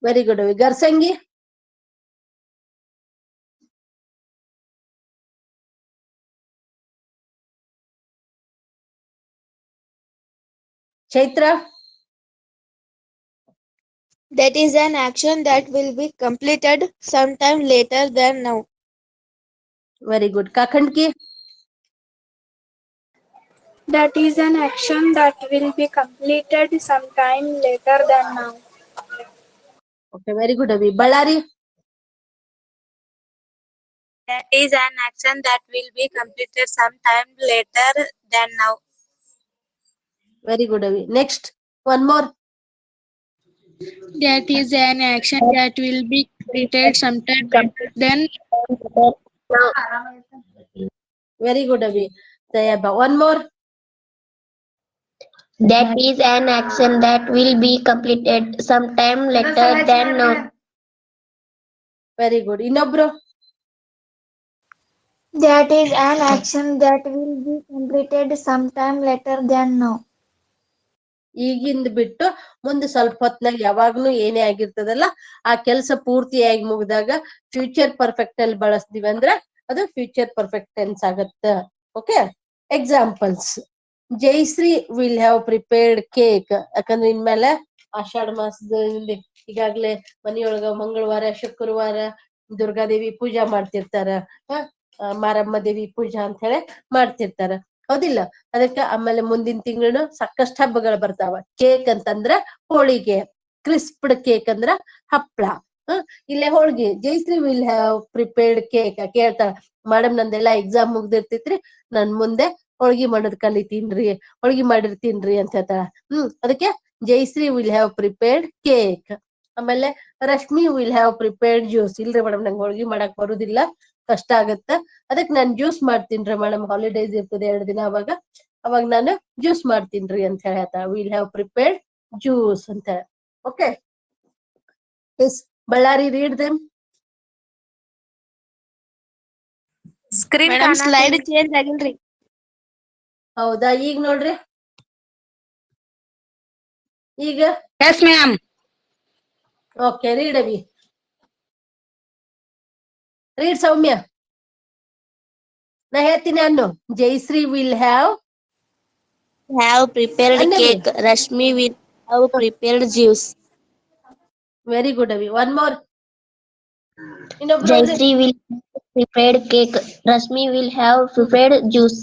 Very good ಅವಿ. ಗರ್ಸಂಗಿ. Chaitra. That is an action that will be completed sometime later than now. Very good. ಕಾಕಂಡ್ಕಿ. That is an action that will be completed sometime later than now. Okay, very good ಅವಿ. Ballari. That is an action that will be completed sometime later than now. Very good Avi. Next one more. That is an action that will be completed sometime then. Very good, Abhi. Tayeba. One more. That is an action that will be completed sometime later than now. Very good. Innobro. That is an action that will be completed sometime later than now. ಈಗಿಂದ ಬಿಟ್ಟು ಮುಂದೆ ಸ್ವಲ್ಪ ಹೊತ್ನಾಗ ಯಾವಾಗ್ಲೂ ಏನೇ ಆಗಿರ್ತದಲ್ಲ ಆ ಕೆಲಸ ಪೂರ್ತಿಯಾಗಿ ಮುಗಿದಾಗ ಫ್ಯೂಚರ್ ಪರ್ಫೆಕ್ಟ್ ಅಲ್ಲಿ ಬಳಸ್ತೀವಿ ಅಂದ್ರೆ ಅದು ಫ್ಯೂಚರ್ ಪರ್ಫೆಕ್ಟ್ ಟೆನ್ಸ್ ಆಗತ್ತ. Okay, examples. Jayashree will have prepared cake. ಯಾಕಂದ್ರೆ ಇನ್ಮೇಲೆ ಆಷಾಢ ಮಾಸದ ಈಗಾಗ್ಲೇ ಮನೆಯೊಳಗ ಮಂಗಳವಾರ ಶುಕ್ರವಾರ ದುರ್ಗಾದೇವಿ ಪೂಜಾ ಮಾಡ್ತಿರ್ತಾರ, ಮಾರಮ್ಮ ದೇವಿ ಪೂಜಾ ಅಂತ ಹೇಳಿ ಮಾಡ್ತಿರ್ತಾರ, ಹೌದಿಲ್ಲ? ಅದಕ್ಕ ಆಮೇಲೆ ಮುಂದಿನ ತಿಂಗಳು ಸಾಕಷ್ಟು ಹಬ್ಬಗಳು ಬರ್ತಾವ. ಕೇಕ್ ಅಂತಂದ್ರ ಹೋಳಿಗೆ, ಕ್ರಿಸ್ಪ್ಡ್ ಕೇಕ್ ಅಂದ್ರ ಹಪ್ಳ. ಇಲ್ಲೇ ಹೋಳಿಗೆ. Jayashree will have prepared cake. ಕೇಳ್ತಾಳ, ಮೇಡಮ್ ನಂದೆಲ್ಲಾ ಎಕ್ಸಾಮ್ ಮುಗ್ದಿರ್ತೈತ್ರಿ, ನನ್ ಮುಂದೆ ಹೋಳ್ಗಿ ಮಾಡೋದ್ ಕಲಿತೀನ್ರಿ, ಹೋಳ್ಗಿ ಮಾಡಿರ್ತೀನ್ರಿ ಅಂತ ಹೇಳ್ತಾಳ. ಅದಕ್ಕೆ Jayashree will have prepared cake. ಆಮೇಲೆ Rashmi will have prepared juice. ಇಲ್ರಿ ಮೇಡಮ್ ನಂಗೆ ಹೋಳ್ಗಿ ಮಾಡಕ್ ಬರುದಿಲ್ಲ, ಕಷ್ಟ ಆಗತ್ತ, ಅದಕ್ ನಾನ್ ಜ್ಯೂಸ್ ಮಾಡ್ತೀನ್ರಿ ಮೇಡಮ್, ಹಾಲಿಡೇಸ್ ಇರ್ತದೆ 2 ದಿನ, ಅವಾಗ ನಾನು ಜ್ಯೂಸ್ ಮಾಡ್ತೀನ್ರಿ ಅಂತ ಹೇಳ್ತಾ ವಿಲ್ ಹ್ಯಾವ್ ಪ್ರಿಪೇರ್ಡ್ ಜ್ಯೂಸ್ ಅಂತ. Okay, yes Ballari, read them. Screen slide change ಆಗಿಲ್ರಿ. ಹೌದಾ? ಈಗ ನೋಡ್ರಿ, ಈಗ Yes, ma'am. Okay, read Avi. Read Soumya. ನಾ ಹೇಳ್ತೀನಿ ಅನ್ನು. Jayashree will have prepared cake. Rashmi will have prepared juice. Very good Avi. One more. ಇನ್ನೊಬ್ರು ನೋಡ್ರಿ. Jayashree will have prepared cake. Rashmi will have prepared juice.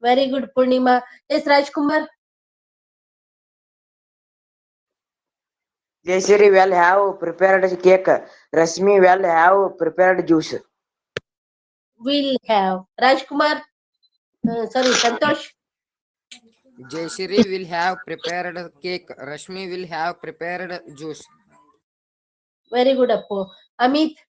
Very good Purnima. Yes Rajkumar. Jayashree will have prepared cake. Rashmi will have prepared juice. Will have. Rajkumar, sorry Santosh. Jayashree will have prepared cake. Rashmi will have prepared juice. Very good Appu. Amit.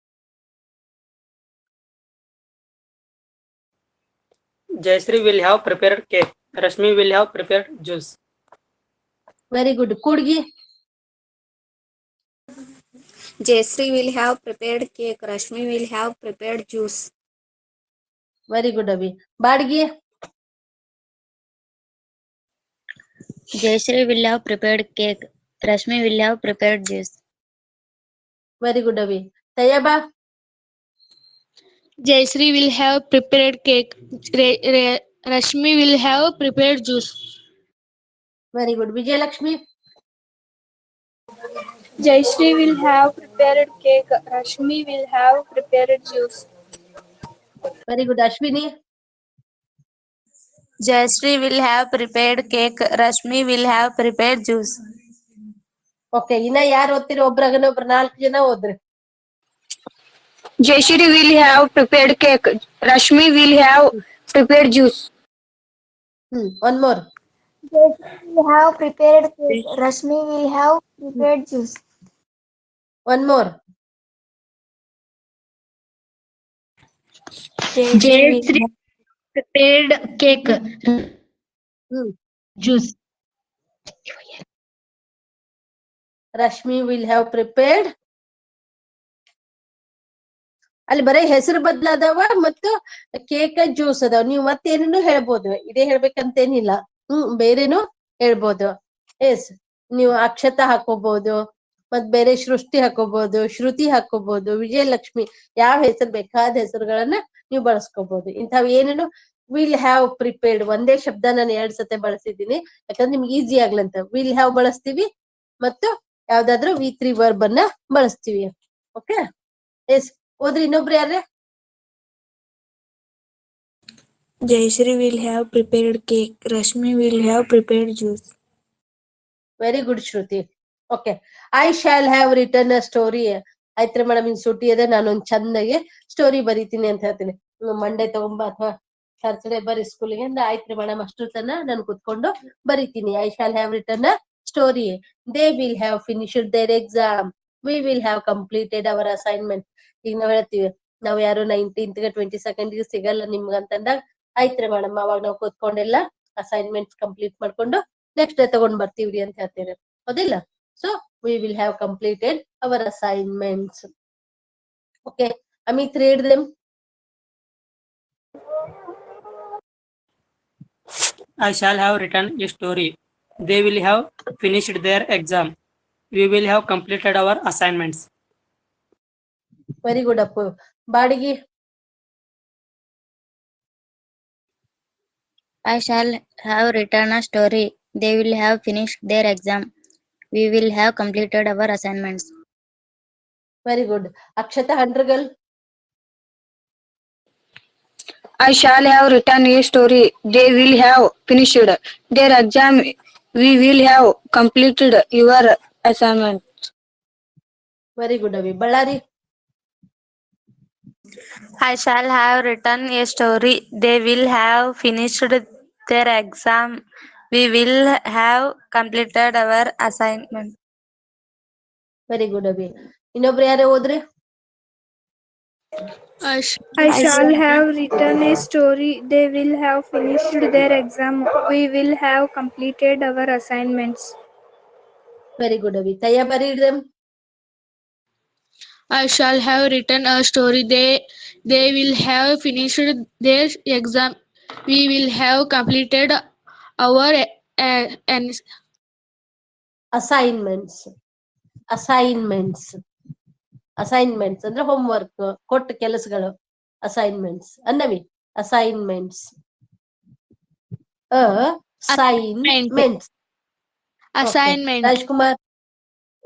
Jayashree will have prepared cake. Rashmi will have prepared juice. Very good. Kudgi. Jayashree will have prepared cake. Rashmi will have prepared juice. Very good ಅವಿ. ಬಾಡ್ಗಿ. Jayashree will have prepared cake. Rashmi will have prepared juice. Very good ಅವಿ. Taiba. Jayashree will have prepared cake. Rashmi will have prepared juice. Very good. Vijayalakshmi. Jayashree will have prepared cake. Rashmi will have prepared juice. Very good. Ashwini. Jayashree will have prepared cake. Rashmi will have prepared juice. Okay, ಇನ್ನ ಯಾರು ಓದ್ತೀರಿ? ಒಬ್ರಾಗನ ಒಬ್ರು 4 ಜನ ಓದ್ರಿ. Jayashree will have prepared cake. Rashmi will have prepared juice. One more. Jayashree will have prepared cake. Rashmi will have prepared juice. One more. Jayashree prepared cake. Juice. Rashmi will have prepared. ಅಲ್ಲಿ ಬರೀ ಹೆಸರು ಬದ್ಲಾದವ ಮತ್ತು cake juice ಅದಾವ. ನೀವು ಮತ್ತೇನೇನು ಹೇಳ್ಬೋದು, ಇದೇ ಹೇಳ್ಬೇಕಂತೇನಿಲ್ಲ. ಬೇರೆನು ಹೇಳ್ಬೋದು. S, ನೀವು ಅಕ್ಷತಾ ಹಾಕೋಬಹುದು, ಮತ್ ಬೇರೆ ಸೃಷ್ಟಿ ಹಾಕೋಬಹುದು, ಶ್ರುತಿ ಹಾಕೋಬಹುದು, ವಿಜಯಲಕ್ಷ್ಮಿ, ಯಾವ ಹೆಸರು ಬೇಕಾದ ಹೆಸರುಗಳನ್ನ ನೀವು ಬಳಸ್ಕೋಬಹುದು. ಇಂಥವ್ ಏನೇನು ವಿಲ್ ಹ್ಯಾವ್ ಪ್ರಿಪೇರ್ಡ್ ಒಂದೇ ಶಬ್ದ ನಾನು 2 ಸತಿ ಬಳಸಿದ್ದೀನಿ, ಯಾಕಂದ್ರೆ ನಿಮ್ಗೆ ಈಸಿ ಆಗ್ಲಂತ. ವಿಲ್ ಹ್ಯಾವ್ ಬಳಸ್ತೀವಿ ಮತ್ತು ಯಾವ್ದಾದ್ರು V3 ವರ್ಬ್ ಅನ್ನ ಬಳಸ್ತೀವಿ. ಓಕೆ, ಎಸ್ ಓದ್ರಿ. ಇನ್ನೊಬ್ರು ಯಾರೇ? Jayashree will have prepared cake. Rashmi will have prepared juice. Very good Shruti. Okay, I shall have return a story. ಆಯ್ತ್ರಿ ಮೇಡಮ್, ಇನ್ ಸುಟಿ ಅದ, ನಾನೊಂದ್ ಚಂದಾಗೆ ಸ್ಟೋರಿ ಬರೀತೀನಿ ಅಂತ ಹೇಳ್ತೀನಿ. ಮಂಡೇ ತಗೊಂಬ ಅಥವಾ ಥರ್ಸ್ಡೇ ಬರೀ ಸ್ಕೂಲ್ಗೆ ಅಂದ್ರೆ ಆಯ್ತ್ರಿ ಮೇಡಮ್, ಅಷ್ಟು ತನ ನಾನು ಕುತ್ಕೊಂಡು ಬರೀತೀನಿ. I shall have return a story. They will have finished their exam. We will have completed our assignment. ಈಗ ನಾವ್ ಹೇಳ್ತೀವಿ ನಾವ್ ಯಾರು 19th 22nd ಸಿಗಲ್ಲ ನಿಮ್ಗಂತಂದಾಗ ಆಯ್ತ್ರಿ ಮೇಡಮ್ ಅವಾಗ ನಾವ್ ಕೂತ್ಕೊಂಡೆಲ್ಲ ಅಸೈನ್ಮೆಂಟ್ಸ್ ಕಂಪ್ಲೀಟ್ ಮಾಡ್ಕೊಂಡು ನೆಕ್ಸ್ಟ್ ಡೇ ತಗೊಂಡ್ ಬರ್ತೀವ್ರಿ ಅಂತ ಹೇಳ್ತೀರಿ ಹೌದಿಲ್ಲ so we will have completed our assignments. Okay, Amit, read them. I shall have written a story. They will have finished their exam. We will have completed our assignments. Very good, Appu. Badigi. I shall have written a story. They will have finished their exam. We will have completed our assignments. Very good. Akshata Handragal. I shall have written a story. They will have finished their exam. We will have completed your assignment. Very good, Avi. Ballari. I shall have written a story. They will have finished their exam. We will have completed our assignment. Very good, Avi. ಇನ್ನೊಬ್ರು ಯಾರೇ ಹೋದ್ರಿ I shall have written a story. They will have finished their exam. We will have completed our assignments. Very good, Avi. Tayaba, read them. I shall have written a story. They will have finished their exam. We will have completed our assignments. Assignments ಅಂದ್ರೆ homework ಕೊಟ್ಟ ಕೆಲಸಗಳು assignments ಅನ್ನವಿ assignments assignment. Rajkumar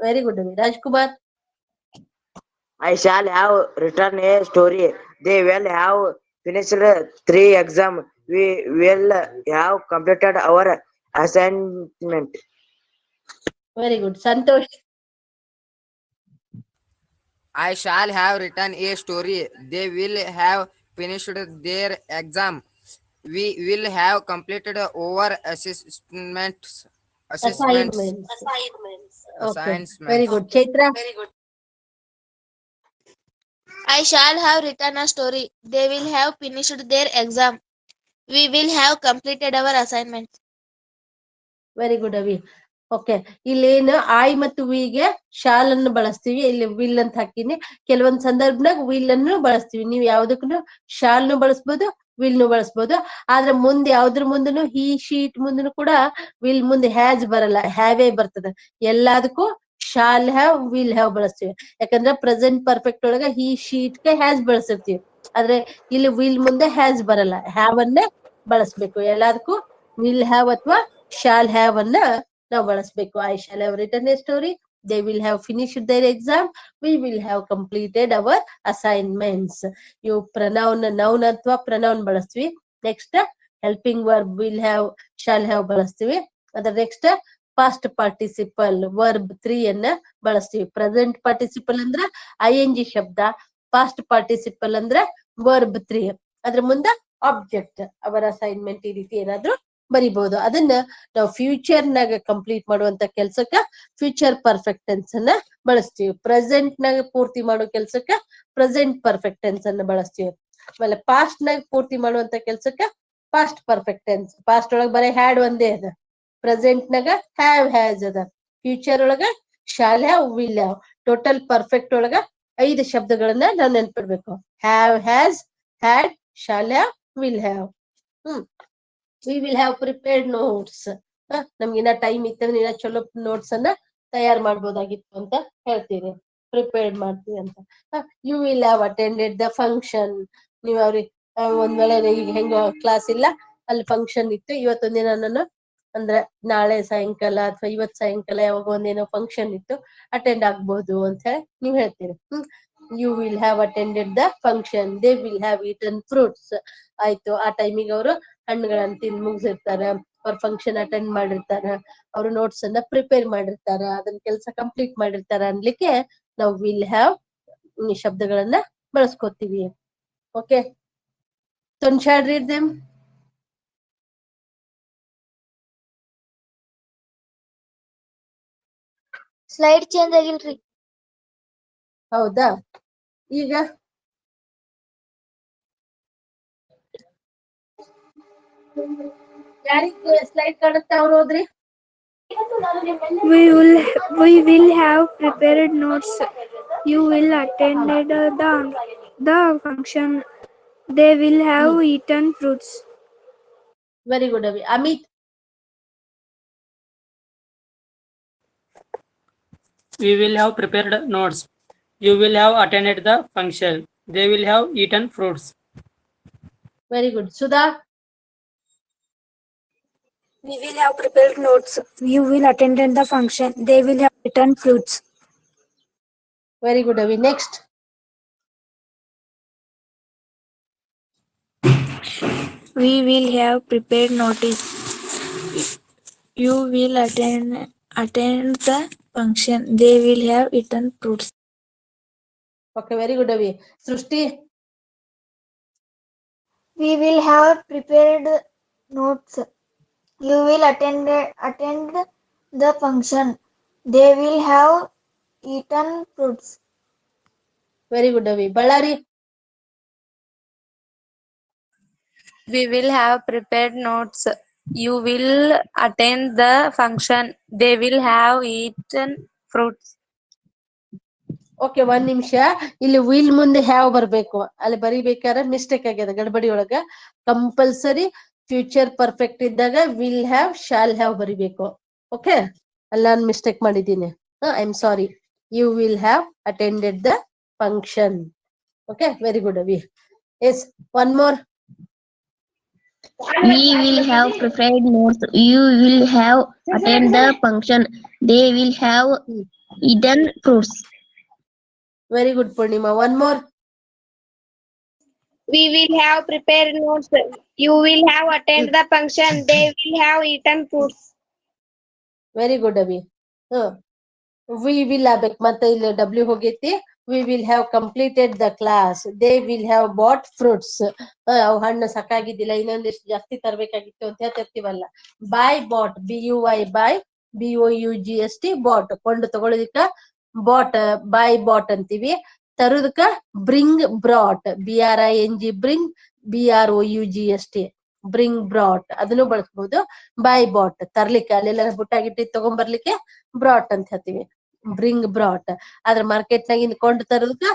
very good Rajkumar I shall have written a story. They will have finished 3 exam. We will have completed our assignment. Very good Santosh I shall have written a story. They will have finished their exam. We will have completed our assignments. Okay. Very good. Chaitra. I shall have written a story. They will have finished their exam. We will have completed our assignments. Very good ಅವಿ okay ಇಲ್ಲೇನು ಆಯ್ ಮತ್ತು ವಿಗೆ shawl ಅನ್ನು ಬಳಸ್ತೀವಿ ಇಲ್ಲಿ will ಅಂತ ಹಾಕಿನಿ ಕೆಲವೊಂದ್ ಸಂದರ್ಭನಾಗ will ಅನ್ನು ಬಳಸ್ತೀವಿ ನೀವು ಯಾವ್ದಕ್ಕೂ ಶಾಲ್ನು ಬಳಸ್ಬೋದು ವಿಲ್ನು ಬಳಸ್ಬೋದು ಆದ್ರೆ ಮುಂದೆ ಯಾವ್ದ್ರ ಮುಂದನು ಹಿ ಶೀಟ್ ಮುಂದನು ಕೂಡ ವಿಲ್ ಮುಂದೆ ಹ್ಯಾಸ್ ಬರಲ್ಲ ಹ್ಯಾವೇ ಬರ್ತದೆ ಎಲ್ಲದಕ್ಕೂ ಶಾಲ್ ಹ್ಯಾವ್ ವಿಲ್ ಹ್ಯಾವ್ ಬಳಸ್ತೀವಿ ಯಾಕಂದ್ರೆ ಪ್ರೆಸೆಂಟ್ ಪರ್ಫೆಕ್ಟ್ ಒಳಗ ಹಿ ಶೀಟ್ಗೆ ಹ್ಯಾಸ್ ಬಳಸಿರ್ತೀವಿ ಆದ್ರೆ ಇಲ್ಲಿ ವಿಲ್ ಮುಂದೆ ಹ್ಯಾಸ್ ಬರಲ್ಲ ಹ್ಯಾವ್ ಅನ್ನೇ ಬಳಸ್ಬೇಕು ಎಲ್ಲದಕ್ಕೂ ವಿಲ್ ಹ್ಯಾವ್ ಅಥವಾ ಶಾಲ್ ಹ್ಯಾವ್ ಅನ್ನ ನಾವು ಬಳಸ್ಬೇಕು I shall have written a story they will have finished their exam we will have completed our assignments ಇವು ನೌನ್ ಅಥವಾ ಪ್ರನೌನ್ ಬಳಸ್ತೀವಿ next helping verb will have shall have ಬಳಸ್ತೀವಿ ಅದ್ರ next past participle verb 3 ಅನ್ನ ಬಳಸ್ತೀವಿ present participle ಅಂದ್ರ ING ಶಬ್ದ past participle ಅಂದ್ರ ವರ್ಬ್ 3 ಅದ್ರ ಮುಂದ ಆಬ್ಜೆಕ್ಟ್ ಅವರ್ ಅಸೈನ್ಮೆಂಟ್ ಈ ರೀತಿ ಏನಾದ್ರು ಬರಿಬಹುದು ಅದನ್ನ ನಾವು ಫ್ಯೂಚರ್ ನಾಗ ಕಂಪ್ಲೀಟ್ ಮಾಡುವಂತ ಕೆಲ್ಸಕ್ಕ ಫ್ಯೂಚರ್ ಪರ್ಫೆಕ್ಟ್ ಟೆನ್ಸ್ ಅನ್ನ ಬಳಸ್ತೀವಿ ಪ್ರೆಸೆಂಟ್ ನಾಗ ಪೂರ್ತಿ ಮಾಡೋ ಕೆಲ್ಸಕ್ಕ ಪ್ರೆಸೆಂಟ್ ಪರ್ಫೆಕ್ಟ್ ಟೆನ್ಸ್ ಅನ್ನ ಬಳಸ್ತೀವಿ ಆಮೇಲೆ ಪಾಸ್ಟ್ ನಾಗ ಪೂರ್ತಿ ಮಾಡುವಂತ ಕೆಲ್ಸಕ್ಕ ಪಾಸ್ಟ್ ಪರ್ಫೆಕ್ಟ್ ಟೆನ್ಸ್ ಪಾಸ್ಟ್ ಒಳಗ ಬರೀ ಹ್ಯಾಡ್ ಒಂದೇ ಅದ ಪ್ರೆಸೆಂಟ್ ನಾಗ ಹ್ಯಾವ್ ಹ್ಯಾಸ್ ಅದ ಫ್ಯೂಚರ್ ಒಳಗ shall have will have total perfect ಒಳಗ 5 ಶಬ್ದಗಳನ್ನ ನಾವು ನೆನ್ಪಿಡ್ಬೇಕು have has had shall have will have we will have prepared notes ನಮ್ಗಿನ್ನ ಟೈಮ್ ಇತ್ತಂದ್ರೆ ಇನ್ನ ಚಲೋ ನೋಟ್ಸ್ ಅನ್ನ ತಯಾರು ಮಾಡ್ಬೋದಾಗಿತ್ತು ಅಂತ ಹೇಳ್ತೀವಿ ಪ್ರಿಪೇರ್ಡ್ ಮಾಡ್ತೀವಿ ಅಂತ you will have attended the function ನೀವ್ ಅವ್ರಿಗೆ ಒಂದ್ ವೇಳೆ ಈಗ ಹೆಂಗ ಕ್ಲಾಸ್ ಇಲ್ಲ ಅಲ್ಲಿ ಫಂಕ್ಷನ್ ಇತ್ತು ಇವತ್ತೊಂದಿನ ನಾನು ಅಂದ್ರೆ ನಾಳೆ ಸಾಯಂಕಾಲ ಅಥವಾ ಇವತ್ ಸಾಯಂಕಾಲ ಯಾವಾಗ ಒಂದೇನೋ ಫಂಕ್ಷನ್ ಇತ್ತು ಅಟೆಂಡ್ ಆಗ್ಬಹುದು ಅಂತ ಹೇಳಿ ನೀವ್ ಹೇಳ್ತೀರಿ you will have attended the function they will have eaten fruits ಆಯ್ತು ಆ ಟೈಮಿಗೆ ಅವರು ಹಣ್ಣುಗಳನ್ನ ತಿಂದು ಮುಗಿಸಿರ್ತಾರ ಅವ್ರ ಫಂಕ್ಷನ್ ಅಟೆಂಡ್ ಮಾಡಿರ್ತಾರ ಅವ್ರು ನೋಟ್ಸ್ ಅನ್ನ ಪ್ರಿಪೇರ್ ಮಾಡಿರ್ತಾರ ಅದನ್ನ ಕೆಲಸ ಕಂಪ್ಲೀಟ್ ಮಾಡಿರ್ತಾರ ಅನ್ಲಿಕ್ಕೆ ನಾವು ವಿಲ್ ಹ್ಯಾವ್ ಶಬ್ದಗಳನ್ನ ಬಳಸ್ಕೊತೀವಿ okay Tunsha, read them. Slide change ಆಗಿಲ್ರಿ. ಹೌದಾ? ಈಗ ಯಾರಿಗೆ ಸ್ಲೈಡ್ ಕಾಣುತ್ತೆ ಅವ್ರು ಹೋದ್ರಿ? We will have prepared notes. You will attended the function. They will have eaten fruits. Very good, Avi. Amit? We will have prepared notes. You will have attended the function. They will have eaten fruits. Very good. Sudha? We will have prepared notes. You will attend the function. They will have eaten fruits. Very good, Avi. Next. We will have prepared notice. You will attend the function. They will have eaten fruits. Okay, very good, Avi. Srushti? We will have prepared notes. You will attend the function. They will have eaten fruits. Very good, Avi. Ballari? We will have prepared notes. You will attend the function. They will have eaten fruits. Okay, ಒಂದ್ ನಿಮಿಷ. ಇಲ್ಲಿ will ಮುಂದೆ have ಬರ್ಬೇಕು. ಅಲ್ಲಿ ಬರಿಬೇಕಾದ್ರೆ mistake ಆಗ್ಯದ ಗಡ್ಬಡಿ ಒಳಗ. Compulsory future perfect ಇದ್ದಾಗ ವಿಲ್ ಹ್ಯಾವ್ ಶಾಲ್ ಹ್ಯಾವ್ ಬರಿಬೇಕು. ಓಕೆ, ಅಲ್ಲಿ ನಾನು ಮಿಸ್ಟೇಕ್ ಮಾಡಿದ್ದೀನಿ. I am sorry. You will have attended the function. Okay, very good Avi. Yes, one more. We will have prepared notes. You will have attended the function. They will have eaten fruits. Very good, Purnima. One more. We will have prepared notes. You will have attended the function. They will have eaten fruits. Very good, Avi. We will ಆಗ್ಬೇಕು. ಮತ್ತೆ ಇಲ್ಲಿ W ಹೋಗೈತಿ. We will have completed the class. They will have bought fruits. ಅವು ಹಣ್ಣು ಸಾಕಾಗಿದ್ದಿಲ್ಲ, ಇನ್ನೊಂದಿಷ್ಟು ಜಾಸ್ತಿ ತರಬೇಕಾಗಿತ್ತು ಅಂತ ಹೇಳ್ತಿರ್ತೀವಲ್ಲ. Buy bought, BUY buy, BOUGST bought. ಕೊಂಡು ತಗೊಳ್ಳೋದಿಕ್ಕ bot, buy bought ಅಂತೀವಿ. ತರುದಕ್ಕ bring brought, BRING bring, BROUGST bring brought. ಅದನ್ನು ಬಳಸ್ಬಹುದು. ಬೈ ಬಾಟ್ ತರ್ಲಿಕ್ಕೆ, ಅಲ್ಲೆಲ್ಲ ಬುಟ್ಟಾಗಿಟ್ಟಿ ತಗೊಂಡ್ಬರ್ಲಿಕ್ಕೆ ಬ್ರಾಟ್ ಅಂತ ಹೇಳ್ತೀವಿ, ಬ್ರಿಂಗ್ ಬ್ರಾಟ್. ಆದ್ರೆ ಮಾರ್ಕೆಟ್ ನಾಗ ಕೊಂಡು ತರೋದಕ್ಕ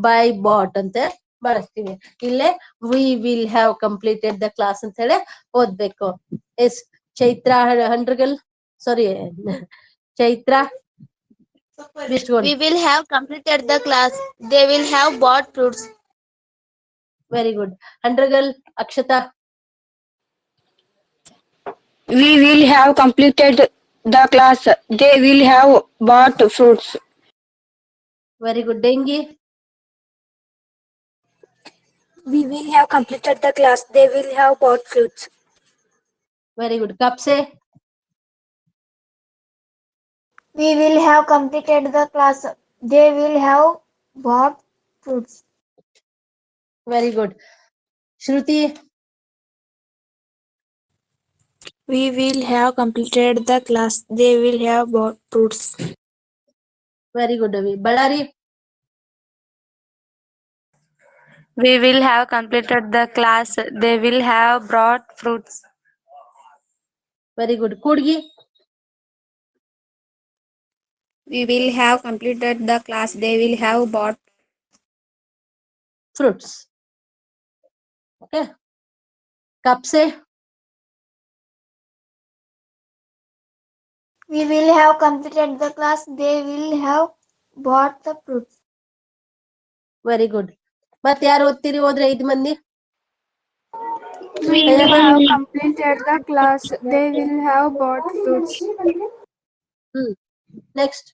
ಬೈ ಬಾಟ್ ಅಂತ ಬಳಸ್ತೀವಿ. ಇಲ್ಲೇ we will have completed the class ಅಂತ ಹೇಳಿ ಓದ್ಬೇಕು. Yes, Chaitra Handragal, sorry Chaitra. We will have completed the class. They will have bought fruits. Very good. Handragal, Akshata. We will have completed the class. They will have bought fruits. Very good. Dengi. We will have completed the class. They will have bought fruits. Very good. Kapse. We will have completed the class. They will have bought fruits. Very good. Shruti. We will have completed the class. They will have bought fruits. Very good, Avi. Ballari. We will have completed the class. They will have brought fruits. Very good. Kudgi. We will have completed the class. They will have bought Fruits. Okay. Kapse. We will have completed the class. They will have bought the fruits. Very good. ಮತ್ತೆ ಯಾರು ಓದ್ತೀರಿ? ಹೋದ್ರೆ 5 ಮಂದಿ. We will have completed the class. They will have bought fruits. Next.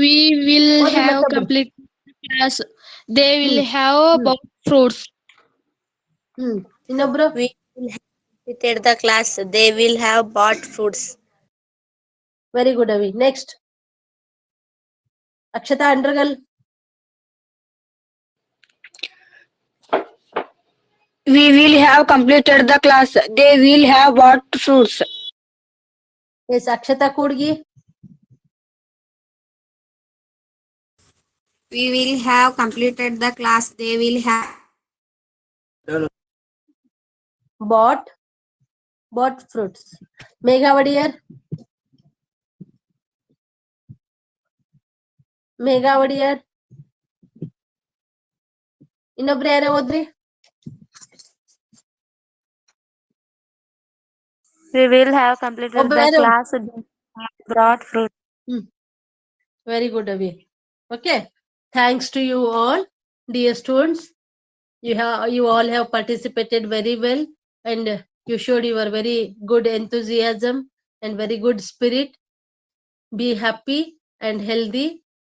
We will have completed the class. They will have bought fruits. ಇನ್ನೊಬ್ರು. We will have completed the class. They will have bought fruits. Very good, Avi. Next. Akshata Andragal. We will have completed the class. They will have bought fruits. Yes, Akshata Kudgi. We will have completed the class. They will have bought fruits. Megha, what dear? Megha, what dear? ಇನ್ನೊಬ್ರು ಯಾರೋ ಓದ್ರಿ. We will have completed ಒಬ್ಬ the ಯಾರು? class. Brought fruit. Very good, Avi. Okay. Thanks to you all, dear students. You all have participated very well, and you showed your very good enthusiasm and very good spirit. Be happy and healthy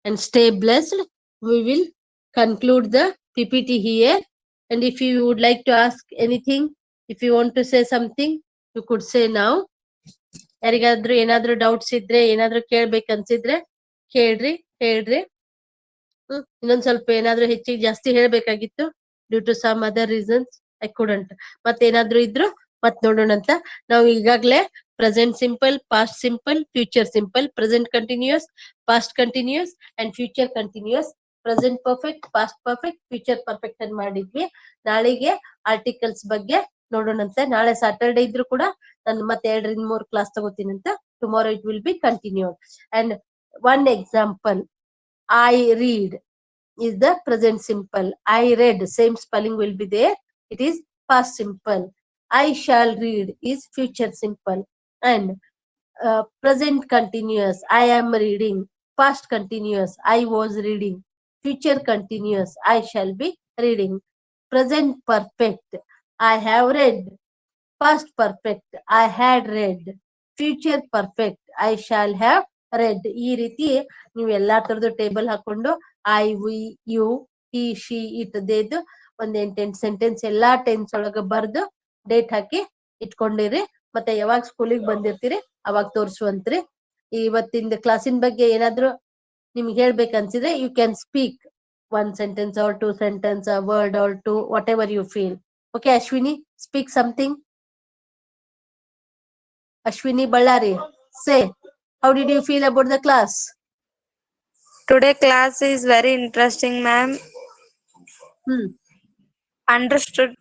and stay blessed. We will conclude the PPT here. And if you would like to ask anything, if you want to say something, you could say now. ಯಾರಿಗಾದ್ರೂ ಏನಾದ್ರೂ doubts ಇದ್ರೆ, ಏನಾದ್ರೂ ಕೇಳ್ಬೇಕನ್ಸಿದ್ರೆ ಕೇಳ್ರಿ, ಹೇಳ್ರಿ. ಇನ್ನೊಂದ್ ಸ್ವಲ್ಪ ಏನಾದ್ರೂ ಹೆಚ್ಚಿಗೆ ಜಾಸ್ತಿ ಹೇಳ್ಬೇಕಾಗಿತ್ತು, due to some other reasons I couldn't. ಮತ್ತೇನಾದ್ರೂ ಇದ್ರು ಮತ್ ನೋಡೋಣ ಅಂತ. ನಾವು ಈಗಾಗ್ಲೇ present simple, past simple, future simple, present continuous, past continuous and future continuous, present perfect, past perfect, future perfect ಅನ್ ಮಾಡಿದ್ವಿ. ನಾಳೆಗೆ ಆರ್ಟಿಕಲ್ಸ್ ಬಗ್ಗೆ ನೋಡೋಣಂತೆ. ನಾಳೆ ಸ್ಯಾಟರ್ಡೆ ಇದ್ರು ಕೂಡ ನಾನು ಮತ್ತೆ 2 ರಿಂದ 3 ಕ್ಲಾಸ್ ತಗೋತೀನಿ ಅಂತ. Tomorrow it will be continued. And one example, I read is the present simple. I read, same spelling will be there. It is past simple. I shall read is future simple. And present continuous, I am reading. Past continuous, I was reading. Future continuous, I shall be reading. Present perfect, I have read. Past perfect, I had read. Future perfect, I shall have read. ಈ ರೀತಿ ನೀವು ಎಲ್ಲಾ ತರದ್ದು table ಹಾಕೊಂಡು I, we, you, he, she, it ದೇದು ಒಂದ್ 8 sentence ಎಲ್ಲಾ tense ಒಳಗ ಬರ್ದು ಡೇಟ್ ಹಾಕಿ ಇಟ್ಕೊಂಡಿರಿ. ಮತ್ತೆ ಯಾವಾಗ ಸ್ಕೂಲಿಗೆ ಬಂದಿರ್ತೀರಿ ಅವಾಗ ತೋರ್ಸುವಂತ್ರಿ. ಇವತ್ತಿಂದ ಕ್ಲಾಸಿನ ಬಗ್ಗೆ ಏನಾದ್ರು ನಿಮ್ಗೆ ಹೇಳ್ಬೇಕನ್ಸಿದ್ರೆ you can speak 1 sentence or 2 sentence, a word or two, whatever you feel. Okay, Ashwini, speak something. Ashwini Ballari, say, how did you feel about the class? Today class is very interesting, ma'am. Understood.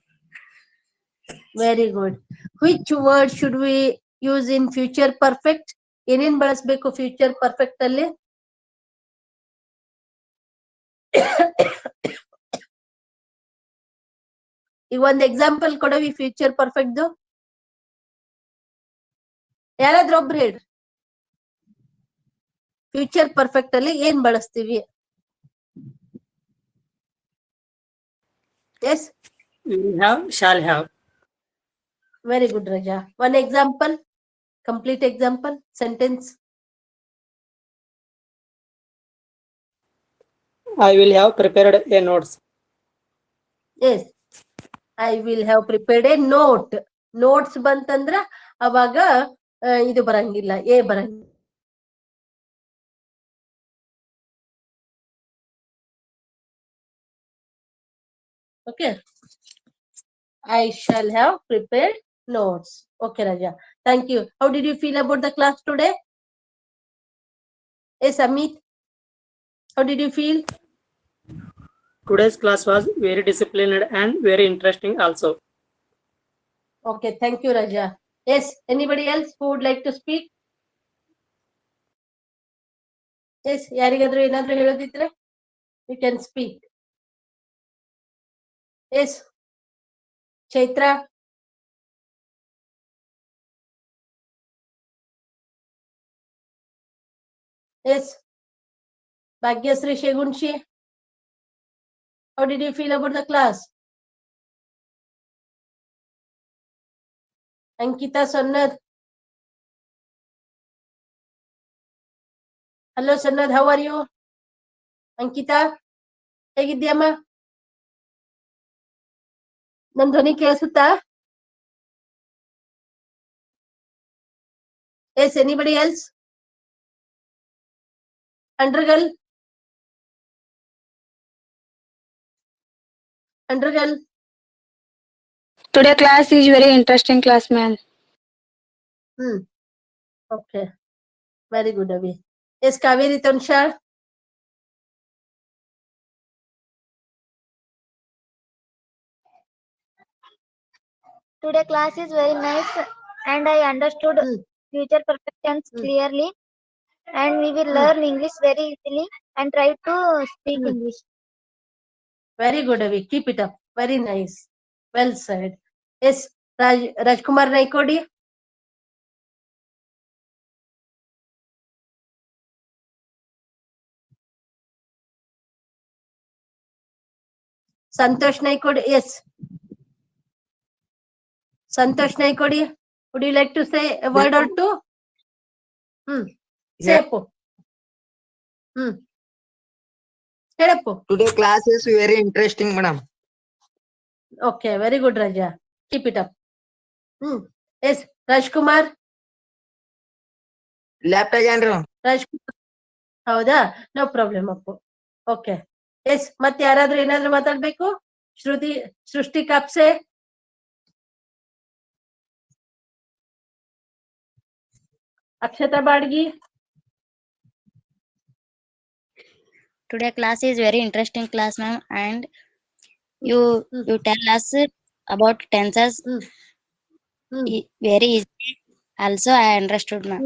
Very good. Which word should we use in future perfect? ಏನೇನ್ ಬಳಸಬೇಕು future perfect ಅಲ್ಲಿ? ಈಗ ಒಂದ್ example ಕೊಡವಿ future perfect. ಯಾರಾದ್ರೂ ಒಬ್ರು ಹೇಳ್ರಿ, future perfect ಅಲ್ಲಿ ಏನ್ ಬಳಸ್ತೀವಿ? Yes, will have, shall have. very good, Raja. One example, complete example, sentence. I will have prepared a notes. Yes, I will have prepared a note. Notes ಬಂತಂದ್ರ ಅವಾಗ ಇದು ಬರಂಗಿಲ್ಲ, ಎ ಬರಂಗಿಲ್ಲ. Okay, I shall have prepared notes. Okay, Raja, thank you. How did you feel about the class today? Yes, Amit, how did you feel? Today's class was very disciplined and very interesting also. Okay, thank you, Raja. Yes, anybody else who would like to speak? Yes, ಯಾರಿಗಾದ್ರೂ ಏನಾದ್ರೂ ಹೇಳೋದಿದ್ರೆ you can speak. Yes, Chaitra. Yes, Bhagyasri Shegunshi. How did you feel about the class? Ankita Sannad. Hello Sannad, how are you? Ankita, ಹೇಗಿದ್ಯಮ್ಮ? ನನ್ ಧ್ವನಿ ಕೇಳಿಸುತ್ತಾ? Yes, anybody else? Undergal. Undergal. Today class is very interesting class, ma'am. Okay, very good, Avi. Yes, Kaveri Tanshar. Today class is very nice and I understood future perfect tense clearly and we will learn English very easily and try to speak English. Very good, Avi. Keep it up. Very nice. Well said. Yes, Rajkumar Naikodi. Santosh Naikodi. Yes. Santosh Naikodi. Would you like to say a word or two? Say po. Hello. Today class is very interesting, madam. Okay, very good, Raja. Keep it up. Yes, Rajkumar. Laptop ಏನ್ರಿ Rajkumar. ಹೌದಾ? No problem Appu. Okay. Yes ಮತ್ತೆ ಯಾರಾದ್ರೂ ಏನಾದ್ರೂ ಮಾತಾಡ್ಬೇಕು? ಸೃಷ್ಟಿ Kapse. Akshata Badgi. Today class is very interesting class, ma'am, and you tell us about tenses very easy. Also, I understood, ma'am.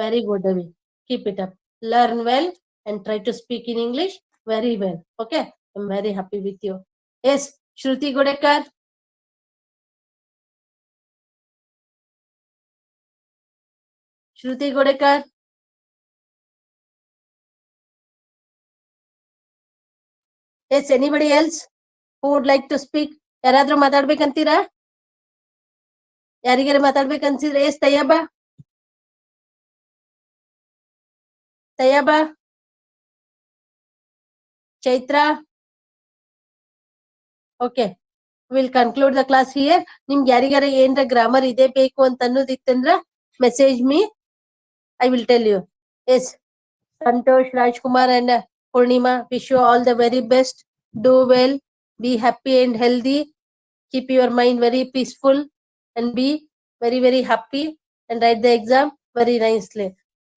Very good, Avi. Keep it up. Learn well and try to speak in English very well. Okay, I'm very happy with you. Yes, Shruti Godekar. Shruti Godekar. Yes, anybody else who would like to speak? ಯಾರಾದ್ರೂ ಮಾತಾಡ್ಬೇಕಂತೀರಾ? ಯಾರಿಗಾರ ಮಾತಾಡ್ಬೇಕನ್ಸಿದ್ರೆ S Taiba. Chaitra. Okay, we'll conclude the class here. ನಿಮ್ಗೆ ಯಾರಿಗಾರ ಏನ್ರ grammar ಇದೆ ಬೇಕು ಅಂತ ಅನ್ನೋದಿತ್ತಂದ್ರ message me. I will tell you. Yes, Santosh, Rajkumar and Purnima, wish you all the very best. Do well, be happy and healthy. Keep your mind very peaceful and be very, very happy and write the exam very nicely.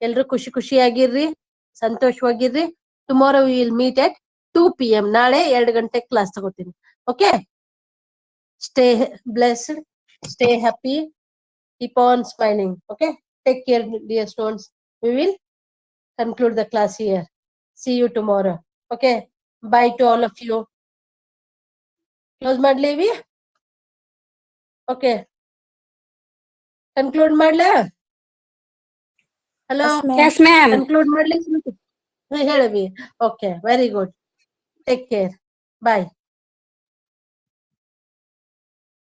Elru ಖುಷಿ ಆಗಿರ್ರಿ, ಸಂತೋಷವಾಗಿರ್ರಿ. Tomorrow we will meet at 2 p.m. ನಾಳೆ 2 ಗಂಟೆ class ತಗೋತೀನಿ. Okay? Stay blessed, stay happy, keep on smiling. Okay? Take care, dear students. We will conclude the class here. See you tomorrow. Okay? Bye to all of you. Close madlevi. Okay. Conclude madla. Hello. Yes, ma'am. Conclude madli. Okay. Very good. Take care. Bye.